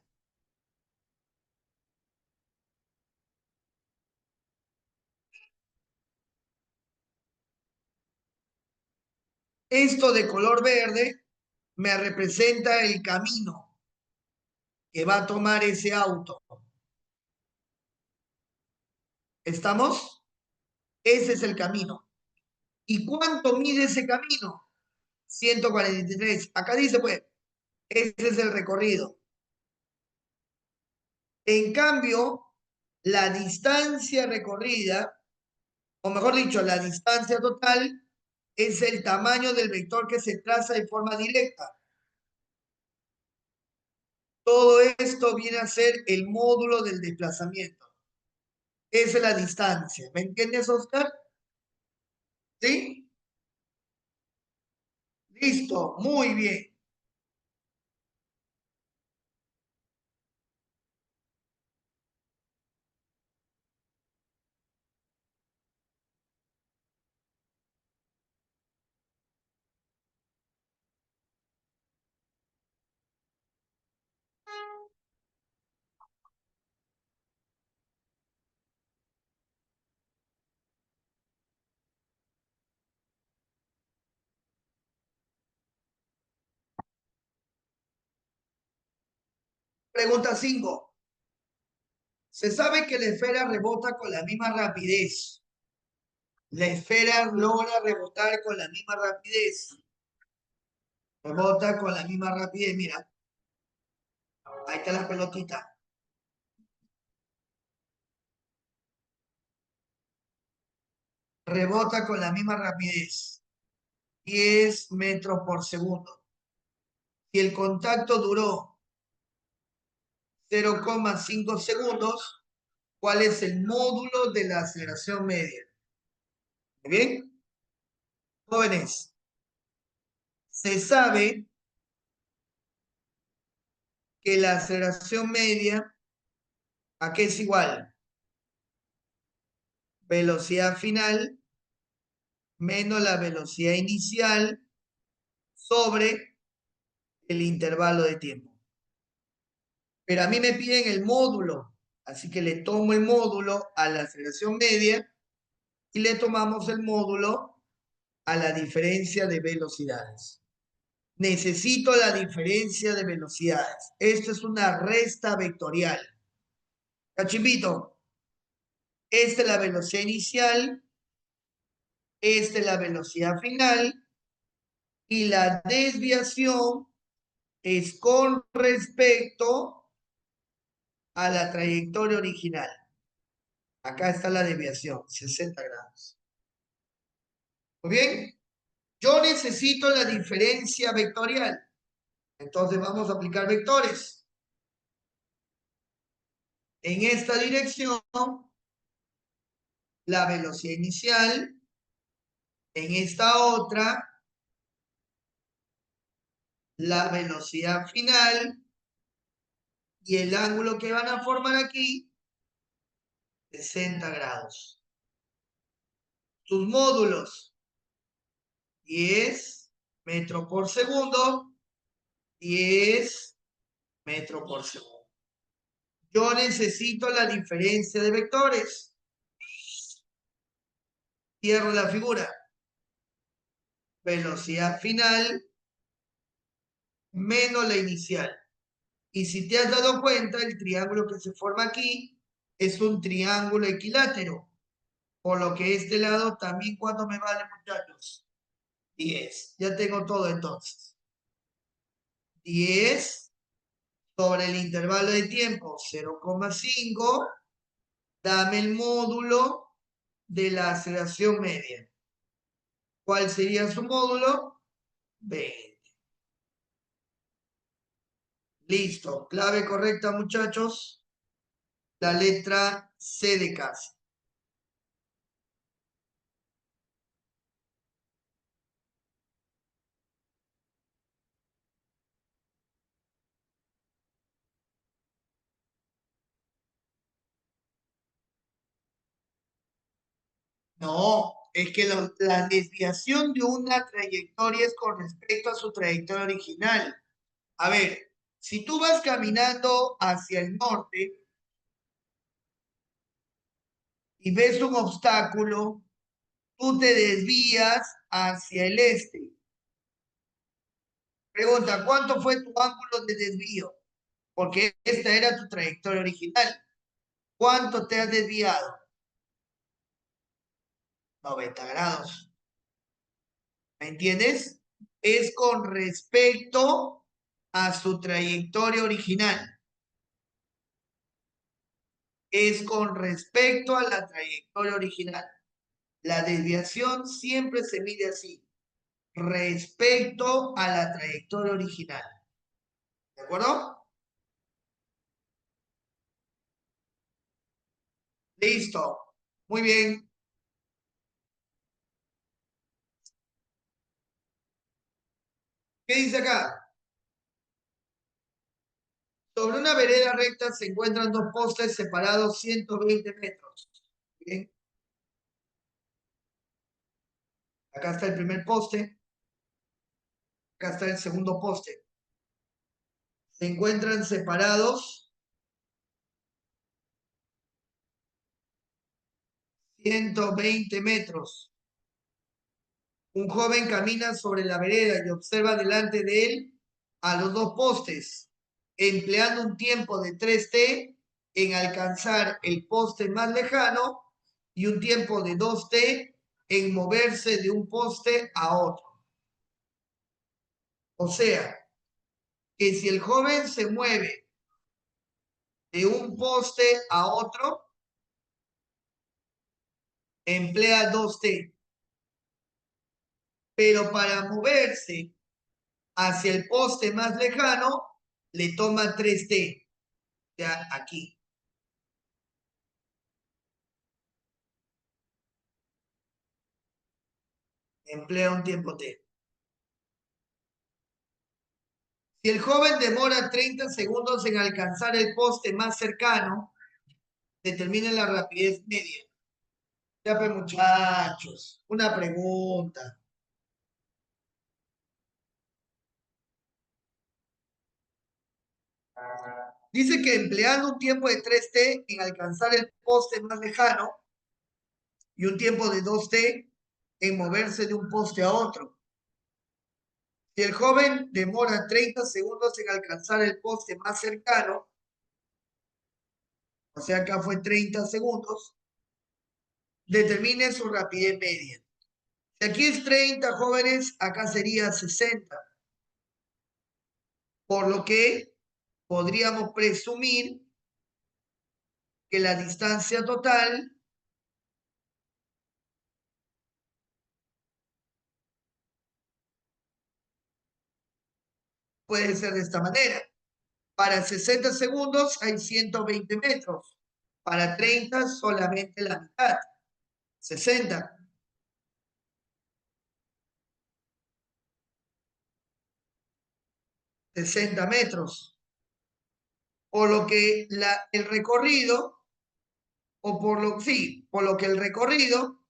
Esto de color verde me representa el camino que va a tomar ese auto. ¿Estamos? Ese es el camino. ¿Y cuánto mide ese camino? 143. Acá dice, pues, ese es el recorrido. En cambio, la distancia recorrida, o mejor dicho, la distancia total, es el tamaño del vector que se traza de forma directa. Todo esto viene a ser el módulo del desplazamiento. Esa es la distancia. ¿Me entiendes, Oscar? ¿Sí? Listo, muy bien. Pregunta 5. Se sabe que la esfera rebota con la misma rapidez. La esfera logra rebotar con la misma rapidez. Rebota con la misma rapidez. Mira, Ahí está la pelotita. Rebota con la misma rapidez. 10 metros por segundo. Si el contacto duró 0,5 segundos, ¿cuál es el módulo de la aceleración media? ¿Muy bien? Jóvenes, se sabe que la aceleración media, ¿a qué es igual? Velocidad final menos la velocidad inicial sobre el intervalo de tiempo. Pero a mí me piden el módulo, así que le tomo el módulo a la aceleración media y le tomamos el módulo a la diferencia de velocidades. Necesito la diferencia de velocidades. Esto es una resta vectorial. Cachimbito, esta es la velocidad inicial, esta es la velocidad final y la desviación es con respecto a la trayectoria original. Acá está la desviación, 60 grados. Muy bien, yo necesito la diferencia vectorial. Entonces vamos a aplicar vectores. En esta dirección, la velocidad inicial. En esta otra, la velocidad final. Y el ángulo que van a formar aquí, 60 grados. Sus módulos, 10 metros por segundo, 10 metros por segundo. Yo necesito la diferencia de vectores. Cierro la figura. Velocidad final menos la inicial. Y si te has dado cuenta, el triángulo que se forma aquí es un triángulo equilátero. Por lo que este lado también, ¿cuánto me vale, muchachos? 10. Ya tengo todo entonces. 10 sobre el intervalo de tiempo 0,5. Dame el módulo de la aceleración media. ¿Cuál sería su módulo? 20. Listo. Clave correcta, muchachos. La letra C de casa. No, es que la desviación de una trayectoria es con respecto a su trayectoria original. A ver, si tú vas caminando hacia el norte y ves un obstáculo, tú te desvías hacia el este. Pregunta, ¿cuánto fue tu ángulo de desvío? Porque esta era tu trayectoria original. ¿Cuánto te has desviado? 90 grados. ¿Me entiendes? Es con respecto a su trayectoria original. Es con respecto a la trayectoria original. La desviación siempre se mide así, respecto a la trayectoria original. ¿De acuerdo? Listo. Muy bien. ¿Qué dice acá? Sobre una vereda recta se encuentran dos postes separados 120 metros. Bien. Acá está el primer poste. Acá está el segundo poste. Se encuentran separados 120 metros. Un joven camina sobre la vereda y observa delante de él a los dos postes, empleando un tiempo de 3T en alcanzar el poste más lejano y un tiempo de 2T en moverse de un poste a otro. O sea, que si el joven se mueve de un poste a otro, emplea 2T. Pero para moverse hacia el poste más lejano, le toma 3T. Ya aquí. Emplea un tiempo T. Si el joven demora 30 segundos en alcanzar el poste más cercano, determine la rapidez media. Ya pues muchachos, una pregunta. Dice que empleando un tiempo de 3T en alcanzar el poste más lejano y un tiempo de 2T en moverse de un poste a otro. Si el joven demora 30 segundos en alcanzar el poste más cercano, o sea, acá fue 30 segundos, determine su rapidez media. Si aquí es 30 jóvenes, acá sería 60. Por lo que podríamos presumir que la distancia total puede ser de esta manera. Para 60 segundos hay 120 metros. Para 30 solamente la mitad. 60. 60 metros. Por lo que el recorrido, por lo que el recorrido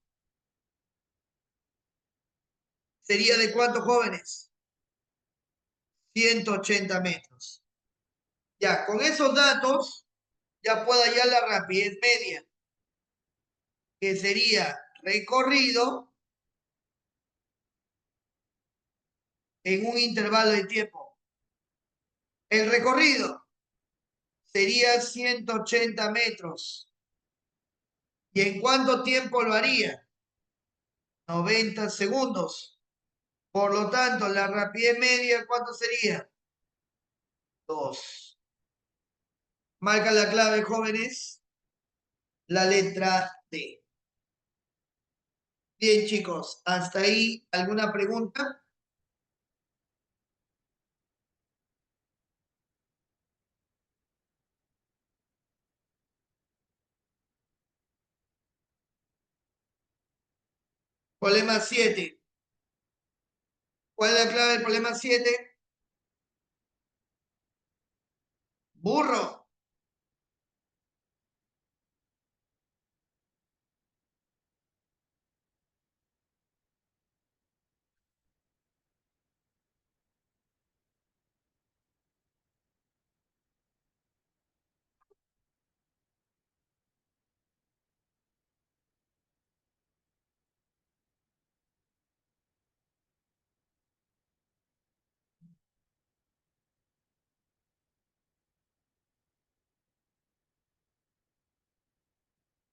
sería de cuántos jóvenes? 180 metros. Ya, con esos datos, ya puedo hallar la rapidez media, que sería recorrido en un intervalo de tiempo. El recorrido sería 180 metros. ¿Y en cuánto tiempo lo haría? 90 segundos. Por lo tanto, la rapidez media, ¿cuánto sería? 2. Marca la clave, jóvenes. La letra D. Bien, chicos, hasta ahí, ¿alguna pregunta? Problema 7. ¿Cuál es la clave del problema 7? Burro.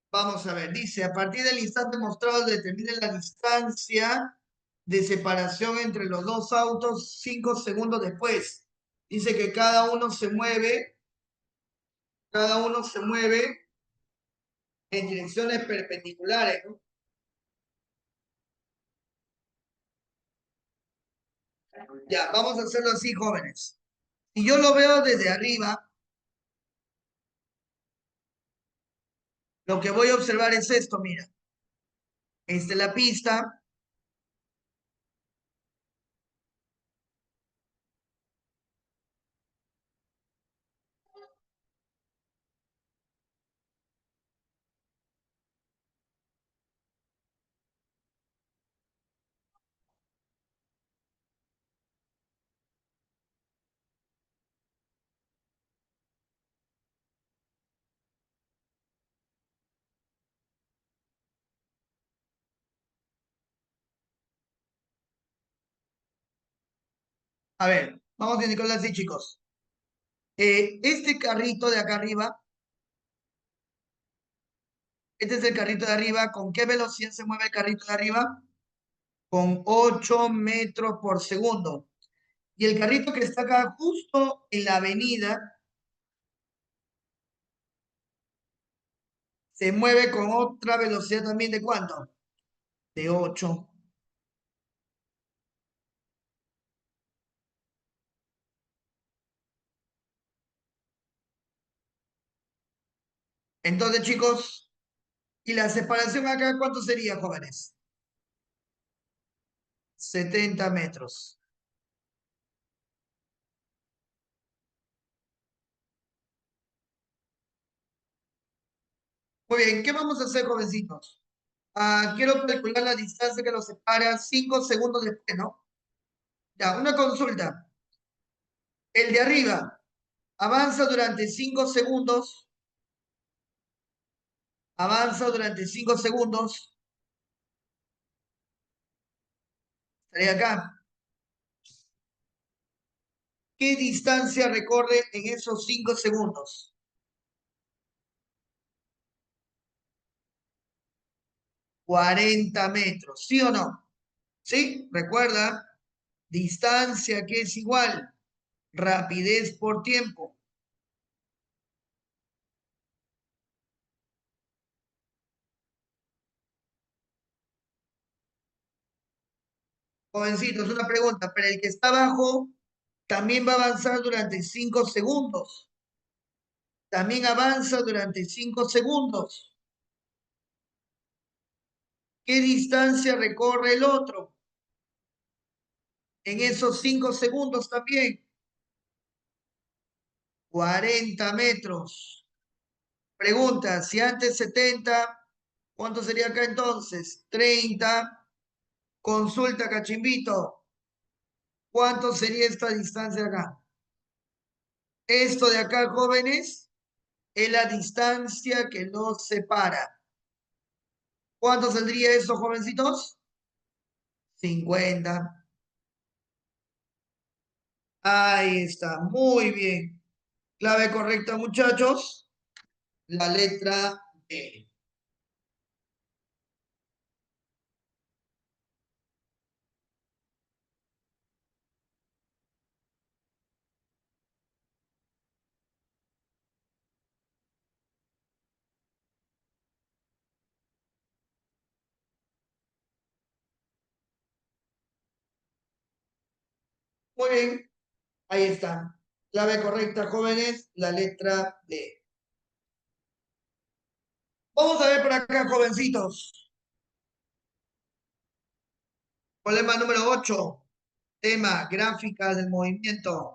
Vamos a ver, dice, a partir del instante mostrado determine la distancia de separación entre los dos autos 5 segundos después. Dice que cada uno se mueve en direcciones perpendiculares, ¿no? Ya, vamos a hacerlo así, jóvenes. Si yo lo veo desde arriba, lo que voy a observar es esto, mira. Esta es la pista. A ver, vamos a indicarlo así, chicos. Este carrito de acá arriba, este es el carrito de arriba. ¿Con qué velocidad se mueve el carrito de arriba? Con 8 metros por segundo. Y el carrito que está acá justo en la avenida, se mueve con otra velocidad también de ¿cuánto? De 8. Entonces, chicos, ¿y la separación acá cuánto sería, jóvenes? 70 metros. Muy bien, ¿qué vamos a hacer, jovencitos? Quiero calcular la distancia que nos separa 5 segundos después, ¿no? Ya, una consulta. El de arriba avanza durante 5 segundos, avanza durante 5 segundos, estaría acá. ¿Qué distancia recorre en esos 5 segundos? 40 metros, ¿sí o no? ¿Sí? Recuerda, distancia que es igual, rapidez por tiempo. Jovencitos, una pregunta, pero el que está abajo también va a avanzar durante 5 segundos. También avanza durante 5 segundos. ¿Qué distancia recorre el otro? En esos 5 segundos también. 40 metros. Pregunta, si antes 70, ¿cuánto sería acá entonces? 30. Consulta, cachimbito. ¿Cuánto sería esta distancia acá? Esto de acá, jóvenes, es la distancia que nos separa. ¿Cuánto saldría eso, jovencitos? 50. Ahí está, muy bien. Clave correcta, muchachos. La letra D. Muy bien, ahí está. Clave correcta, jóvenes, la letra D. Vamos a ver por acá, jovencitos. Problema número 8. Tema, gráfica del movimiento.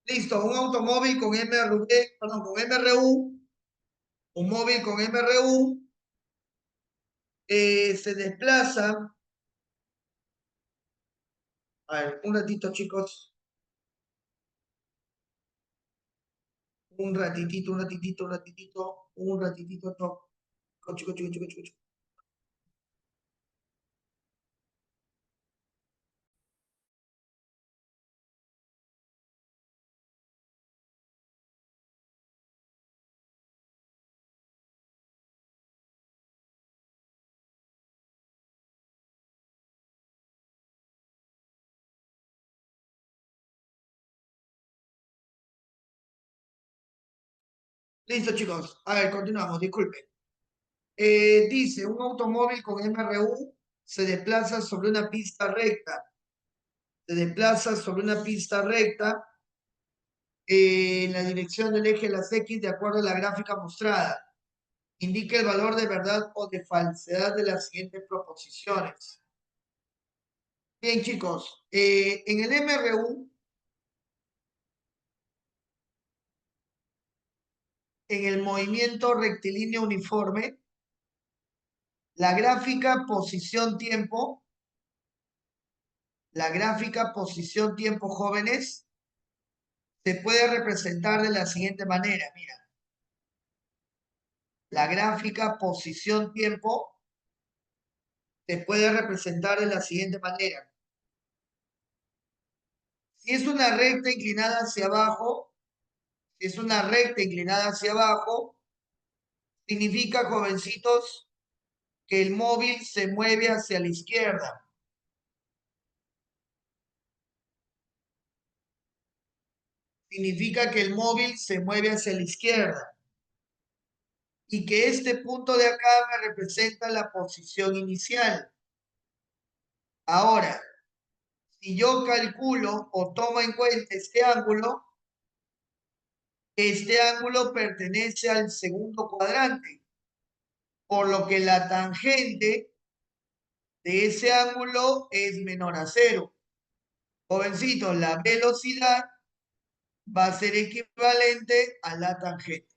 Listo, un automóvil con MRV, perdón, con MRU, un móvil con MRU se desplaza. A ver, un ratito, chicos. Un ratitito, un ratitito, un ratitito, un ratitito. Chico, chico, chico, chico, chico. Listo, chicos. A ver, continuamos, disculpen. Dice, un automóvil con MRU se desplaza sobre una pista recta. Se desplaza sobre una pista recta en la dirección del eje de las X de acuerdo a la gráfica mostrada. Indica el valor de verdad o de falsedad de las siguientes proposiciones. Bien, chicos, en el MRU, en el movimiento rectilíneo uniforme, la gráfica posición-tiempo, jóvenes, se puede representar de la siguiente manera. Mira, la gráfica posición-tiempo se puede representar de la siguiente manera. Si es una recta inclinada hacia abajo, si es una recta inclinada hacia abajo, significa, jovencitos, que el móvil se mueve hacia la izquierda. significa que el móvil se mueve hacia la izquierda y que este punto de acá me representa la posición inicial. Ahora, si yo calculo o tomo en cuenta este ángulo pertenece al segundo cuadrante, por lo que la tangente de ese ángulo es menor a cero. Jovencito, la velocidad va a ser equivalente a la tangente.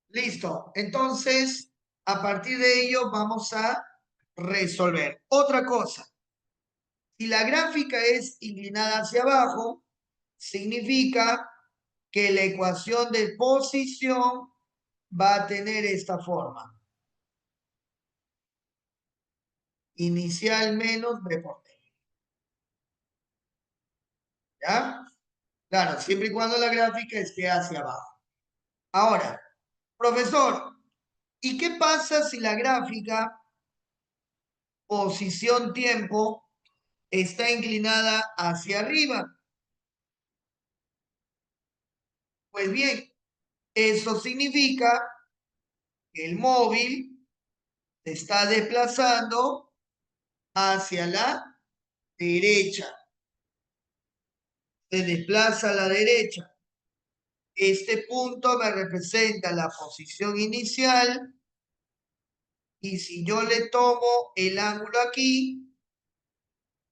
Listo. Entonces, a partir de ello vamos a resolver. Otra cosa, si la gráfica es inclinada hacia abajo, significa que la ecuación de posición va a tener esta forma. Inicial menos b por t. ¿Ya? Claro, siempre y cuando la gráfica esté hacia abajo. Ahora, profesor, ¿y qué pasa si la gráfica posición tiempo está inclinada hacia arriba? Pues bien, eso significa que el móvil se está desplazando hacia la derecha. Se desplaza a la derecha. Este punto me representa la posición inicial y si yo le tomo el ángulo aquí,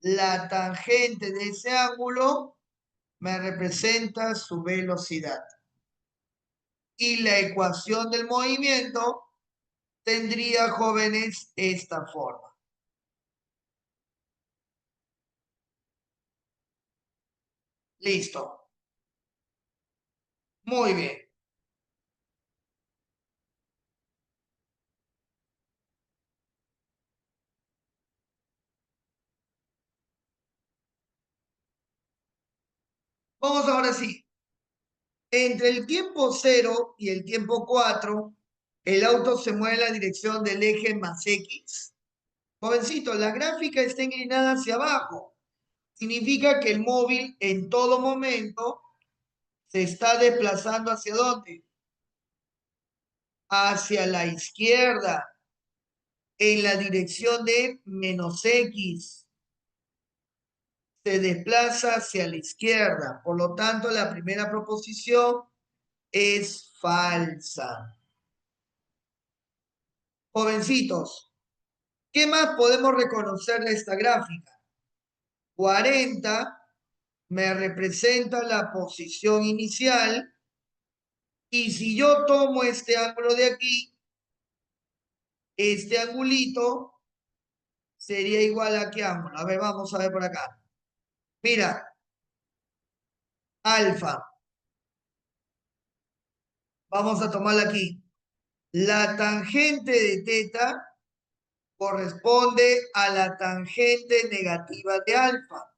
la tangente de ese ángulo me representa su velocidad. Y la ecuación del movimiento tendría, jóvenes, esta forma. Listo. Muy bien. Vamos ahora sí. Entre el tiempo 0 y el tiempo 4, el auto se mueve en la dirección del eje más X. Jovencito, la gráfica está inclinada hacia abajo. Significa que el móvil en todo momento se está desplazando ¿hacia dónde? Hacia la izquierda, en la dirección de menos X. Se desplaza hacia la izquierda. Por lo tanto, la primera proposición es falsa. Jovencitos, ¿qué más podemos reconocer de esta gráfica? 40 me representa la posición inicial y si yo tomo este ángulo de aquí, este angulito sería igual a qué ángulo. A ver, vamos a ver por acá. Mira, alfa. Vamos a tomarla aquí. La tangente de teta corresponde a la tangente negativa de alfa.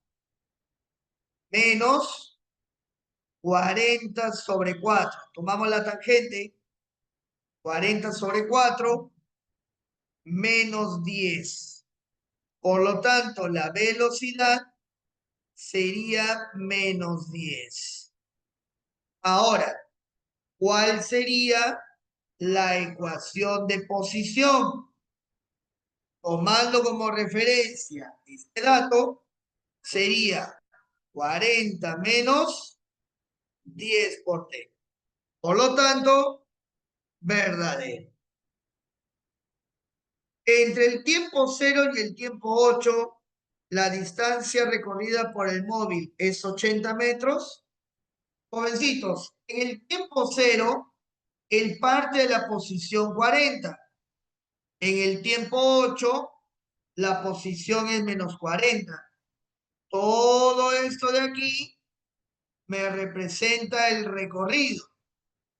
Menos 40 sobre 4. Tomamos la tangente. 40 sobre 4 menos 10. Por lo tanto, la velocidad sería menos 10. Ahora, ¿cuál sería la ecuación de posición? Tomando como referencia este dato, sería 40 menos 10 por t. Por lo tanto, verdadero. Entre el tiempo 0 y el tiempo 8, la distancia recorrida por el móvil es 80 metros. Jovencitos, en el tiempo 0, él parte de la posición 40. En el tiempo 8, la posición es menos 40. Todo esto de aquí me representa el recorrido.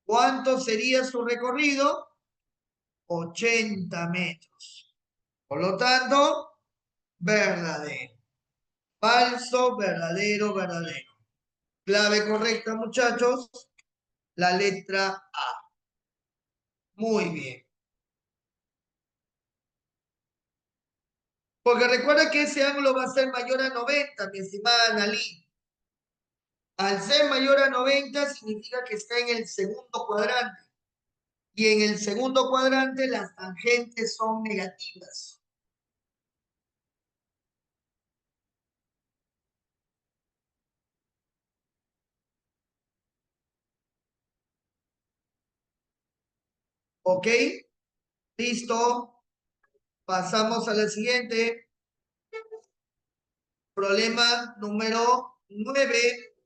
¿Cuánto sería su recorrido? 80 metros. Por lo tanto, verdadero. Falso, verdadero, verdadero. Clave correcta, muchachos. La letra A. Muy bien. Porque recuerda que ese ángulo va a ser mayor a 90, mi estimada Analí. Al ser mayor a 90 significa que está en el segundo cuadrante. Y en el segundo cuadrante las tangentes son negativas. ¿Ok? Listo. Pasamos a la siguiente. Problema número 9.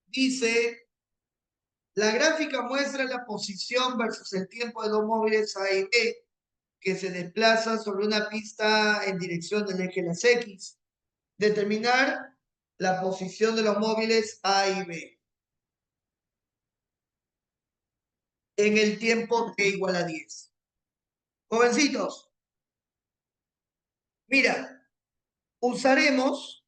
Dice, la gráfica muestra la posición versus el tiempo de dos móviles A y B que se desplazan sobre una pista en dirección del eje de las X. Determinar la posición de los móviles A y B en el tiempo t igual a 10. Jovencitos, mira, usaremos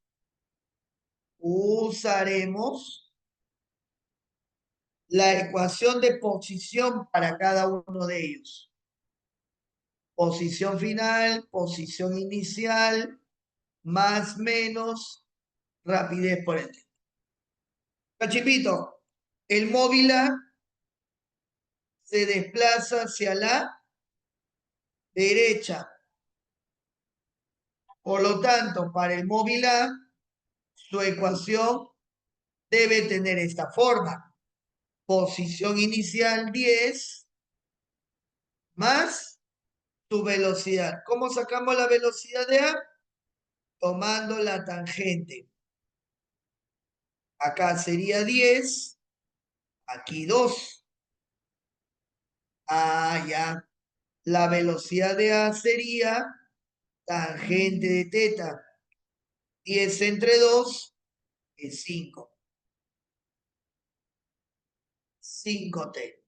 la ecuación de posición para cada uno de ellos. Posición final, posición inicial, más menos rapidez por el tiempo. Cachipito, el móvil A se desplaza hacia la derecha. Por lo tanto, para el móvil A, su ecuación debe tener esta forma. Posición inicial 10 más su velocidad. ¿Cómo sacamos la velocidad de A? Tomando la tangente. Acá sería 10, aquí 2. Ah, ya. La velocidad de A sería tangente de teta. 10 entre 2 es 5. 5t.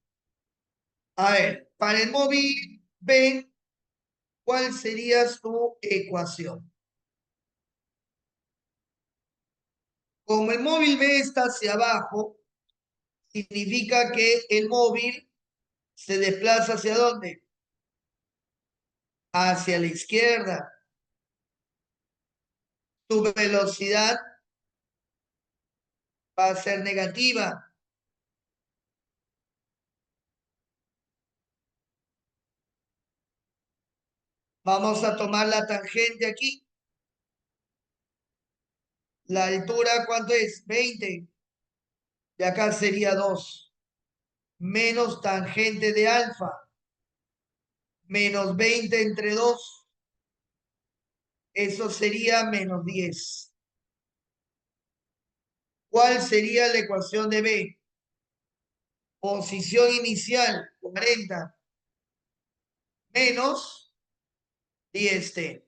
A ver, para el móvil B, ¿cuál sería su ecuación? Como el móvil B está hacia abajo, significa que el móvil se desplaza ¿hacia dónde? Hacia la izquierda. Su velocidad va a ser negativa. Vamos a tomar la tangente aquí. La altura, ¿cuánto es? 20. De acá sería 2. Menos tangente de alfa. Menos 20 entre 2. Eso sería menos 10. ¿Cuál sería la ecuación de B? Posición inicial, 40. Menos 10t.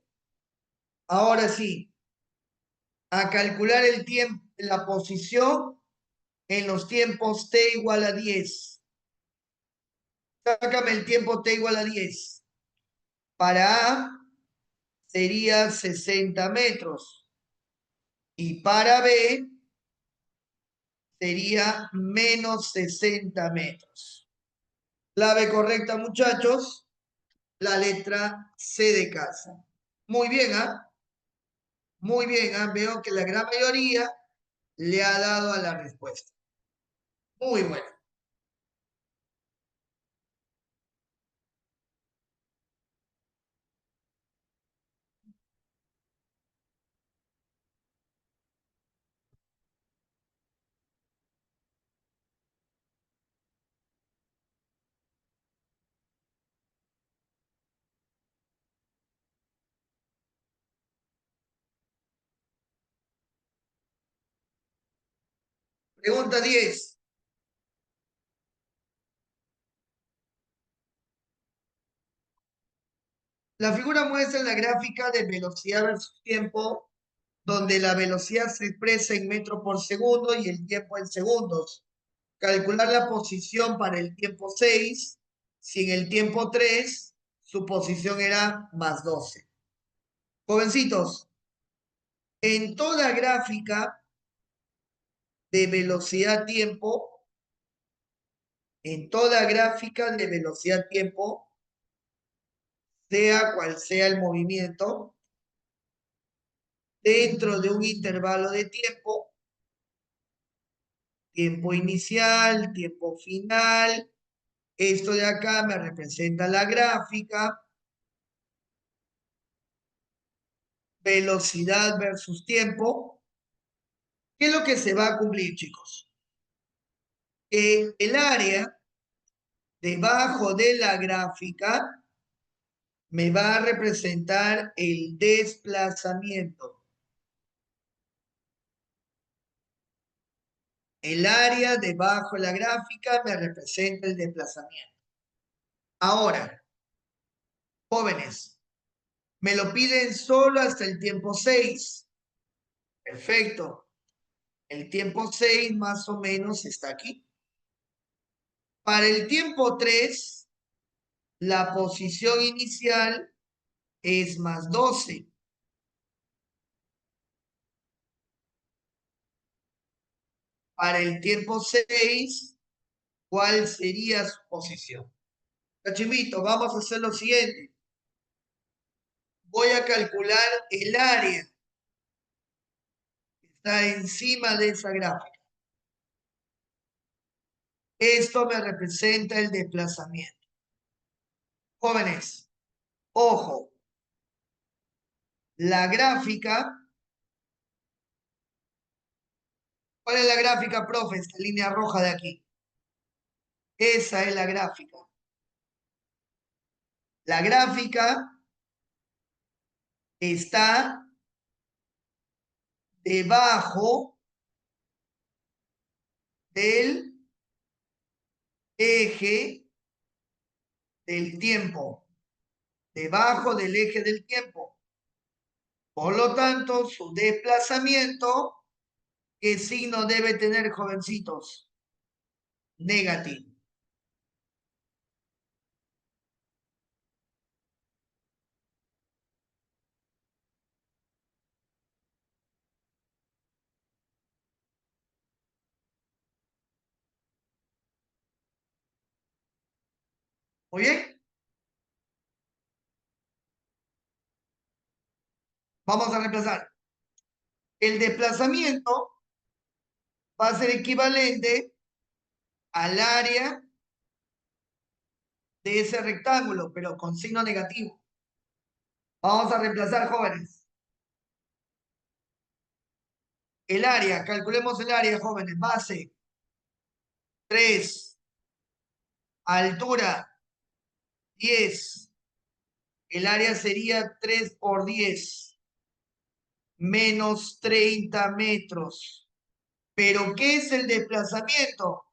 Ahora sí, a calcular el tiempo, la posición en los tiempos t igual a 10. Sácame el tiempo t igual a 10. Para A sería 60 metros. Y para B sería menos 60 metros. Clave correcta, muchachos. La letra C de casa. Muy bien, ¿ah? Muy bien, ¿ah? Veo que la gran mayoría le ha dado a la respuesta. Muy bueno. Pregunta 10. La figura muestra la gráfica de velocidad versus tiempo, donde la velocidad se expresa en metros por segundo y el tiempo en segundos. Calcular la posición para el tiempo 6, si en el tiempo 3 su posición era más 12. Jovencitos, en toda gráfica de velocidad-tiempo, en toda gráfica de velocidad-tiempo, sea cual sea el movimiento, dentro de un intervalo de tiempo, tiempo inicial, tiempo final. Esto de acá me representa la gráfica, velocidad versus tiempo. ¿Qué es lo que se va a cumplir, chicos? Que el área debajo de la gráfica me va a representar el desplazamiento. El área debajo de la gráfica me representa el desplazamiento. Ahora, jóvenes, me lo piden solo hasta el tiempo 6. Perfecto. El tiempo 6 más o menos está aquí. Para el tiempo 3, la posición inicial es más 12. Para el tiempo 6, ¿cuál sería su posición? Cachimito, vamos a hacer lo siguiente. Voy a calcular el área que está encima de esa gráfica. Esto me representa el desplazamiento. Jóvenes, ojo, la gráfica, ¿cuál es la gráfica, profe? Esta línea roja de aquí. Esa es la gráfica. La gráfica está debajo del eje del tiempo. Debajo del eje del tiempo. Por lo tanto, su desplazamiento, ¿qué signo debe tener, jovencitos? Negativo. Muy bien. Vamos a reemplazar. El desplazamiento va a ser equivalente al área de ese rectángulo, pero con signo negativo. Vamos a reemplazar, jóvenes. El área, calculemos el área, jóvenes. Base 3, altura 10. El área sería 3 por 10, menos 30 metros. ¿Pero qué es el desplazamiento?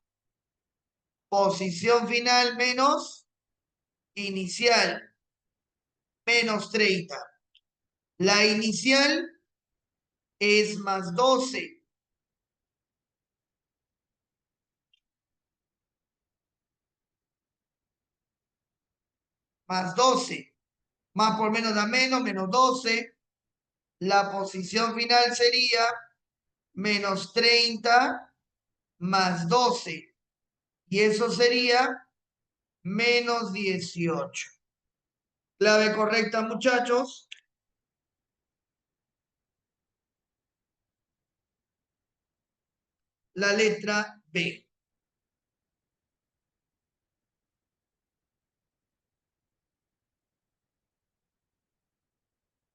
Posición final menos inicial, menos 30. La inicial es más 12. Más 12. Más por menos da menos, menos 12. La posición final sería menos 30 más 12. Y eso sería menos 18. Clave correcta, muchachos. La letra B.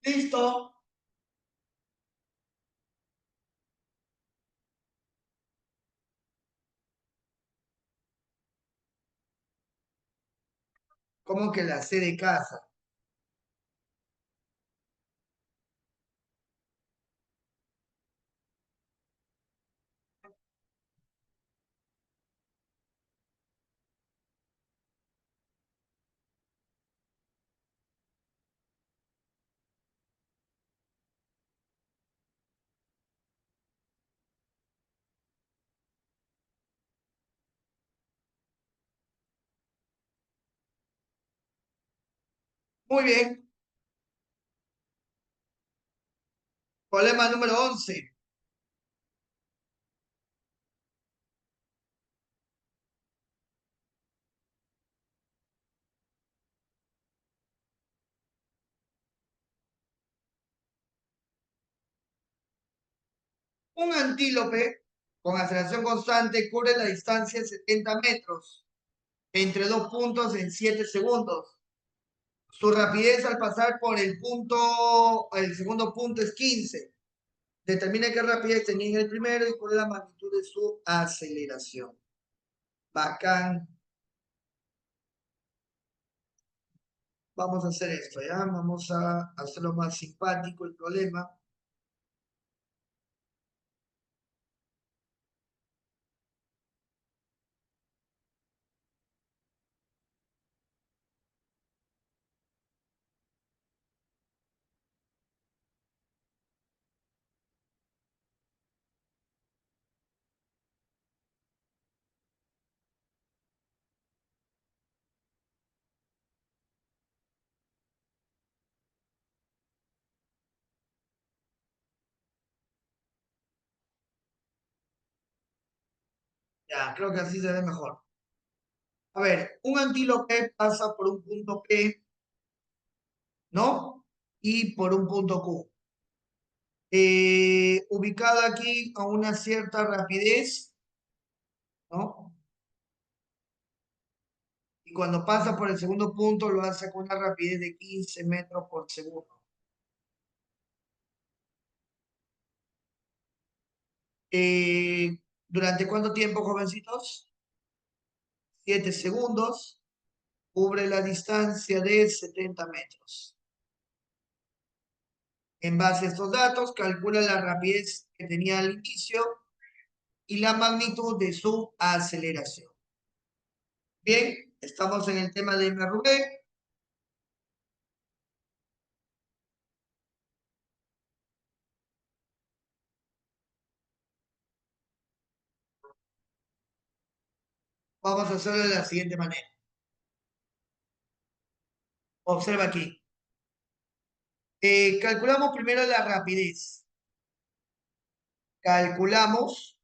¿Listo? ¿Cómo que la C de casa? Muy bien. Problema número 11. Un antílope con aceleración constante cubre la distancia de 70 metros entre dos puntos en 7 segundos. Su rapidez al pasar por el segundo punto es 15. Determine qué rapidez tenía en el primero y cuál es la magnitud de su aceleración. Bacán. Vamos a hacer esto, ¿ya? Vamos a hacerlo más simpático el problema. Ya, creo que así se ve mejor. A ver, un antílope pasa por un punto P, ¿no? Y por un punto Q. Ubicado aquí a una cierta rapidez, ¿no? Y cuando pasa por el segundo punto lo hace con una rapidez de 15 metros por segundo. ¿Durante cuánto tiempo, jovencitos? 7 segundos. Cubre la distancia de 70 metros. En base a estos datos, calcula la rapidez que tenía al inicio y la magnitud de su aceleración. Bien, estamos en el tema de MRV. Vamos a hacerlo de la siguiente manera. Observa aquí. Calculamos primero la rapidez. Calculamos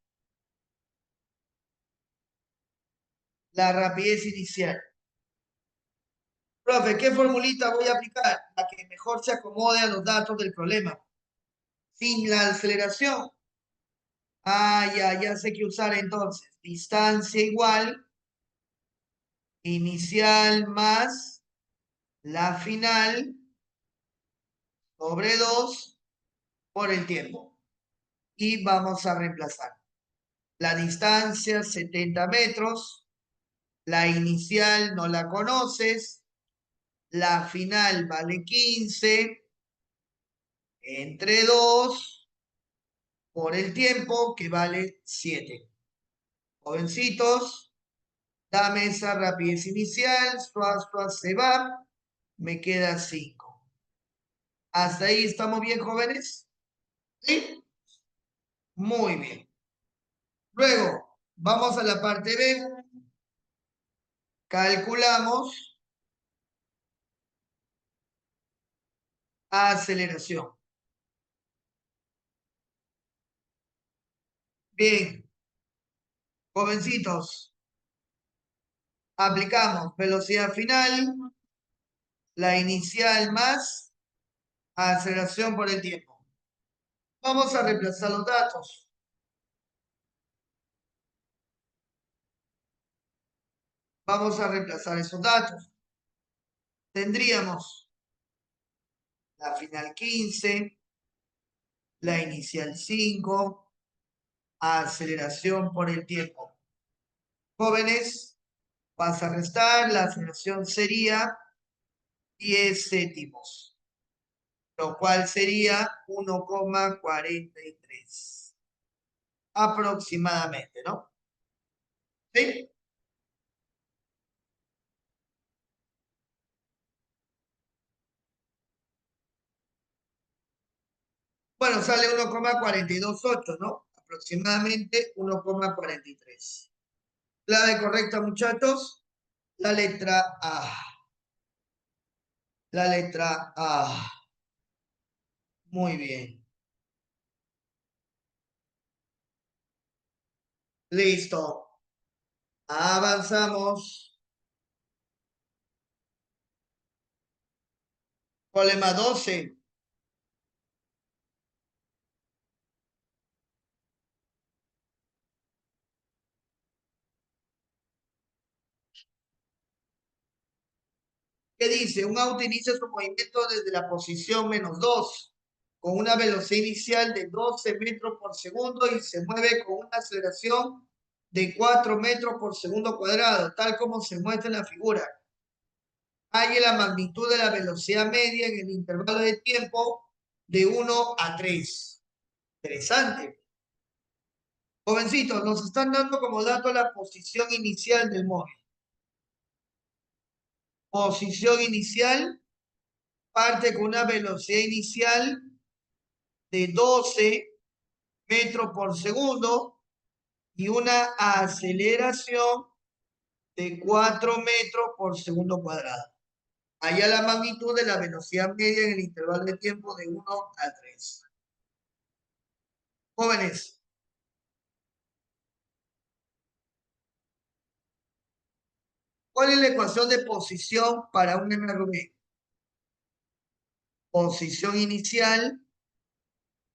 la rapidez inicial. Profe, ¿qué formulita voy a aplicar? La que mejor se acomode a los datos del problema. Sin la aceleración. Ya sé qué usar entonces. Distancia igual, inicial más la final sobre 2 por el tiempo. Y vamos a reemplazar. La distancia, 70 metros. La inicial no la conoces. La final vale 15 entre 2 por el tiempo que vale 7. Jovencitos, dame esa rapidez inicial, se va, me queda 5. ¿Hasta ahí estamos bien, jóvenes? ¿Sí? Muy bien. Luego, vamos a la parte B. Calculamos aceleración. Bien, jovencitos, aplicamos velocidad final, la inicial más aceleración por el tiempo. Vamos a reemplazar los datos. Vamos a reemplazar esos datos. Tendríamos la final 15, la inicial 5, aceleración por el tiempo. Jóvenes, vas a restar, la aceleración sería 10 céntimos, lo cual sería 1,43 aproximadamente, ¿no? ¿Sí? Bueno, sale 1,428, ¿no? Aproximadamente 1,43. Clave correcta, muchachos. La letra A. La letra A. Muy bien. Listo. Avanzamos. Problema 12. ¿Qué dice? Un auto inicia su movimiento desde la posición -2, con una velocidad inicial de 12 metros por segundo y se mueve con una aceleración de 4 metros por segundo cuadrado, tal como se muestra en la figura. Hay la magnitud de la velocidad media en el intervalo de tiempo de 1 a 3. Interesante. Jovencitos, nos están dando como dato la posición inicial del móvil. Posición inicial parte con una velocidad inicial de 12 metros por segundo y una aceleración de 4 metros por segundo cuadrado. Allá la magnitud de la velocidad media en el intervalo de tiempo de 1 a 3. Jóvenes, ¿cuál es la ecuación de posición para un MRV? Posición inicial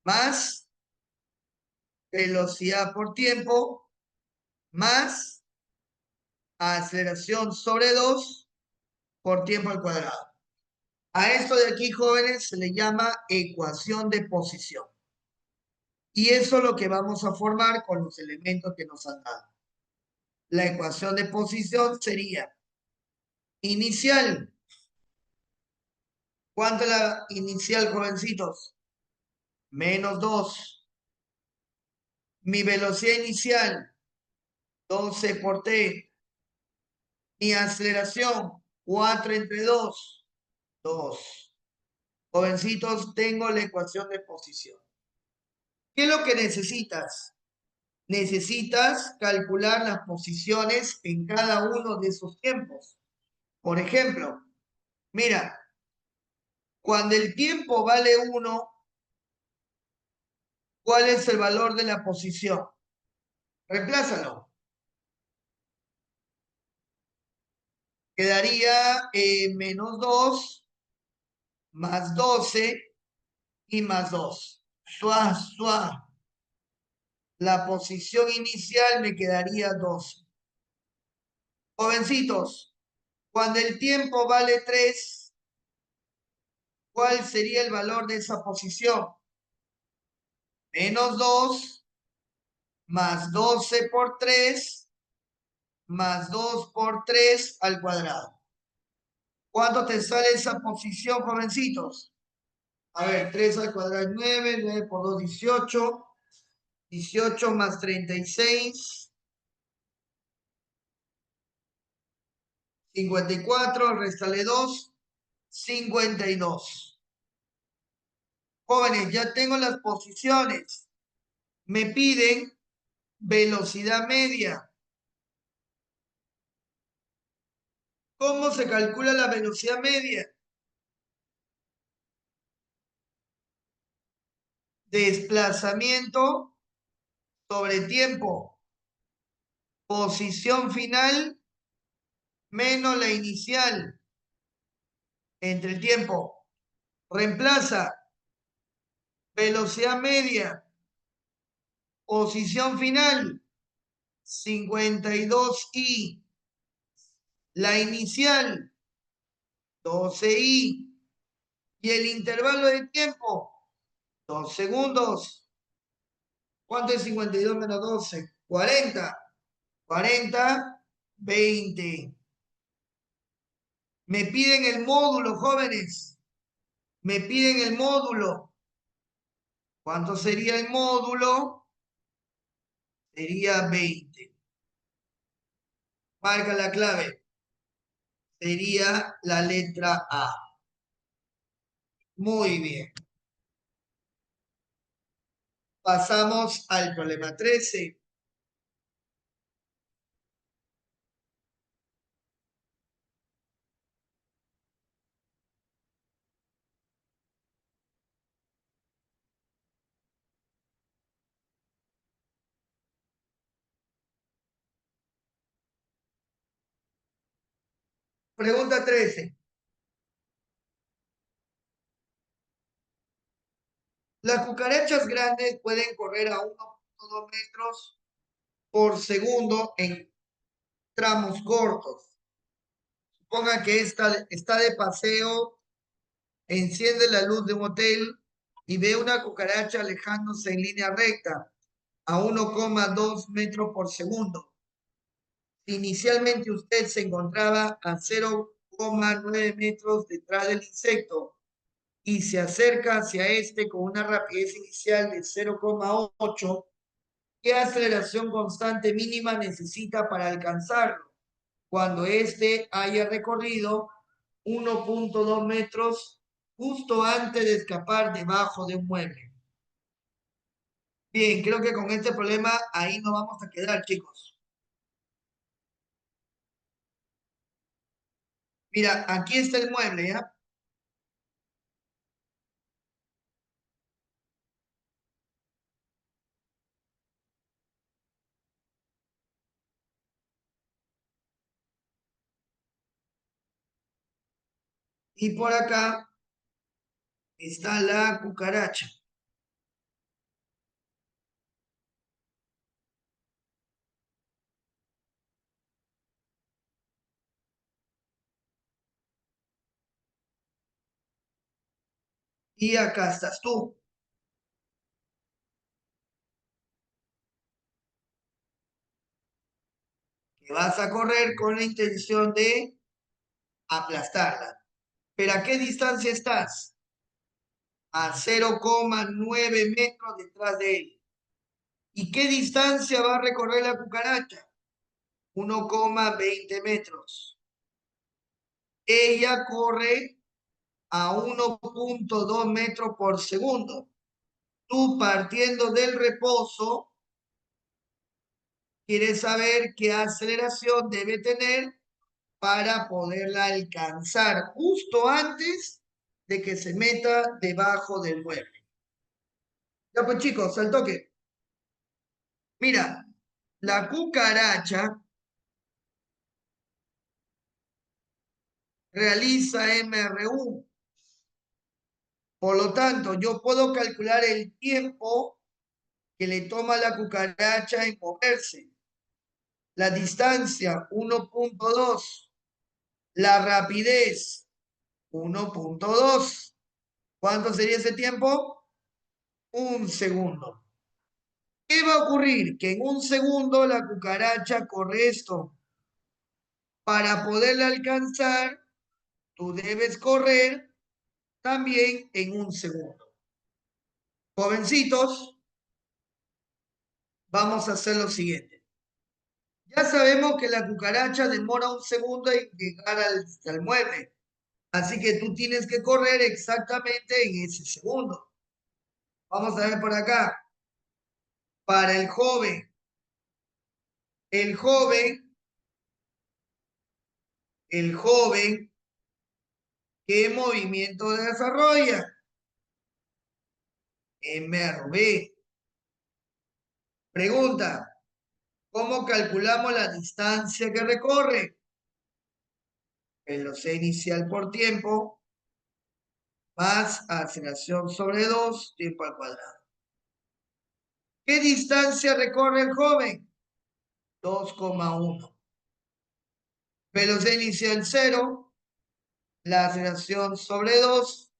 más velocidad por tiempo más aceleración sobre 2 por tiempo al cuadrado. A esto de aquí, jóvenes, se le llama ecuación de posición. Y eso es lo que vamos a formar con los elementos que nos han dado. La ecuación de posición sería inicial. ¿Cuánto es la inicial, jovencitos? -2. Mi velocidad inicial, 12 por t. Mi aceleración, 4 entre 2, 2. Jovencitos, tengo la ecuación de posición. ¿Qué es lo que necesitas? Necesitas calcular las posiciones en cada uno de esos tiempos. Por ejemplo, mira, cuando el tiempo vale 1, ¿cuál es el valor de la posición? Reemplázalo. Quedaría -2 más 12 y más 2. Suá, suá. La posición inicial me quedaría 12. Jovencitos, cuando el tiempo vale 3, ¿cuál sería el valor de esa posición? -2 más 12 por 3 más 2 por 3 al cuadrado. ¿Cuánto te sale esa posición, jovencitos? A ver, 3 al cuadrado es 9, 9 por 2, 18. 18 más 36, 54, restale 2, 52. Jóvenes, ya tengo las posiciones. Me piden velocidad media. ¿Cómo se calcula la velocidad media? Desplazamiento sobre tiempo. Posición final menos la inicial entre el tiempo. Reemplaza velocidad media. Posición final 52i. La inicial 12i. Y el intervalo de tiempo 2 segundos. ¿Cuánto es 52 menos 12? 40. 40, 20. Me piden el módulo, jóvenes. Me piden el módulo. ¿Cuánto sería el módulo? Sería 20. Marca la clave. Sería la letra A. Muy bien. Pasamos al problema 13. Pregunta 13. Las cucarachas grandes pueden correr a 1.2 metros por segundo en tramos cortos. Ponga que está de paseo, enciende la luz de un hotel y ve una cucaracha alejándose en línea recta a 1,2 metros por segundo. Inicialmente usted se encontraba a 0,9 metros detrás del insecto y se acerca hacia este con una rapidez inicial de 0,8. ¿Qué aceleración constante mínima necesita para alcanzarlo cuando éste haya recorrido 1,2 metros justo antes de escapar debajo de un mueble? Bien, creo que con este problema ahí nos vamos a quedar, chicos. Mira, aquí está el mueble, ¿ya? Y por acá está la cucaracha. Y acá estás tú, que vas a correr con la intención de aplastarla. ¿Pero a qué distancia estás? A 0,9 metros detrás de él. ¿Y qué distancia va a recorrer la cucaracha? 1,20 metros. Ella corre a 1,2 metros por segundo. Tú, partiendo del reposo, quieres saber qué aceleración debe tener para poderla alcanzar justo antes de que se meta debajo del mueble. Ya pues chicos, al toque. Mira, la cucaracha realiza MRU. Por lo tanto, yo puedo calcular el tiempo que le toma a la cucaracha en moverse. La distancia, 1,2. La rapidez, 1,2. ¿Cuánto sería ese tiempo? Un segundo. ¿Qué va a ocurrir? Que en un segundo la cucaracha corre esto. Para poderla alcanzar, tú debes correr también en un segundo. Jovencitos, vamos a hacer lo siguiente. Ya sabemos que la cucaracha demora un segundo en llegar al mueble. Así que tú tienes que correr exactamente en ese segundo. Vamos a ver por acá. Para el joven, el joven, ¿qué movimiento desarrolla? MRV. Pregunta, ¿cómo calculamos la distancia que recorre? Velocidad inicial por tiempo más aceleración sobre 2 tiempo al cuadrado. ¿Qué distancia recorre el joven? 2,1. Velocidad inicial 0, la aceleración sobre 2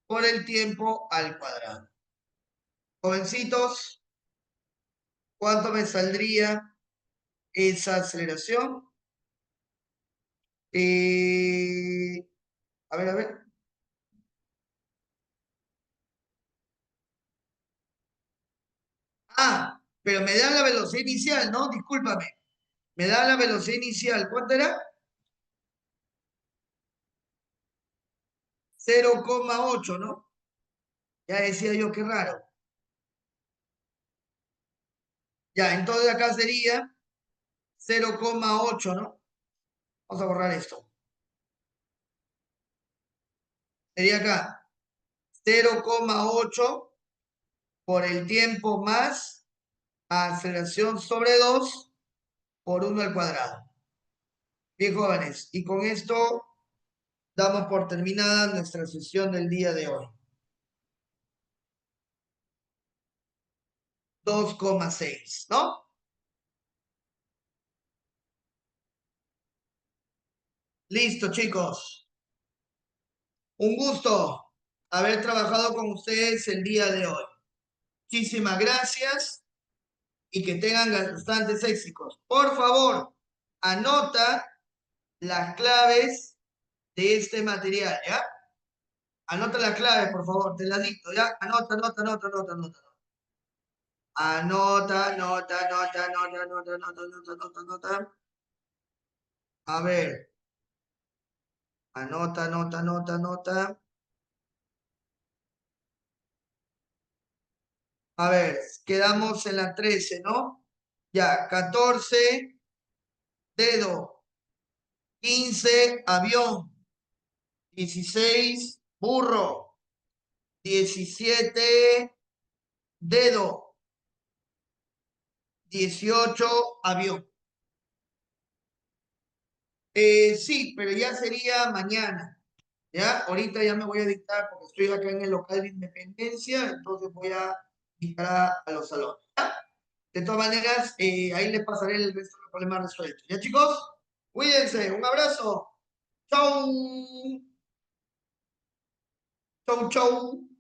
por el tiempo al cuadrado. Jovencitos, ¿cuánto me saldría esa aceleración? Eh, a ver, a ver. Ah, pero me da la velocidad inicial, ¿no? Discúlpame. Me da la velocidad inicial. ¿Cuánto era? 0,8, ¿no? Ya decía yo, qué raro. Ya, entonces acá sería 0,8, ¿no? Vamos a borrar esto. Sería acá 0,8 por el tiempo más aceleración sobre 2 por 1 al cuadrado. Bien, jóvenes, y con esto damos por terminada nuestra sesión del día de hoy. 2,6, ¿no? Listo, chicos. Un gusto haber trabajado con ustedes el día de hoy. Muchísimas gracias y que tengan bastantes éxitos. Por favor, anota las claves de este material, ¿ya? Anota las claves, por favor, te las dicto, ¿ya? Anota, anota, anota, anota, anota. Anota, anota, anota, anota, anota, anota, anota, anota, anota. A ver, anota, anota, anota, anota. A ver, quedamos en la 13, ¿no? Ya, 14, dedo. 15, avión. 16, burro. 17, dedo. 18, avión. Sí, pero ya sería mañana. ¿Ya? Ahorita ya me voy a dictar porque estoy acá en el local de Independencia, entonces voy a dictar a los salones. ¿Ya? De todas maneras, ahí les pasaré el resto de los problemas resueltos. ¿Ya, chicos? Cuídense, un abrazo. Chau. Chau, chau.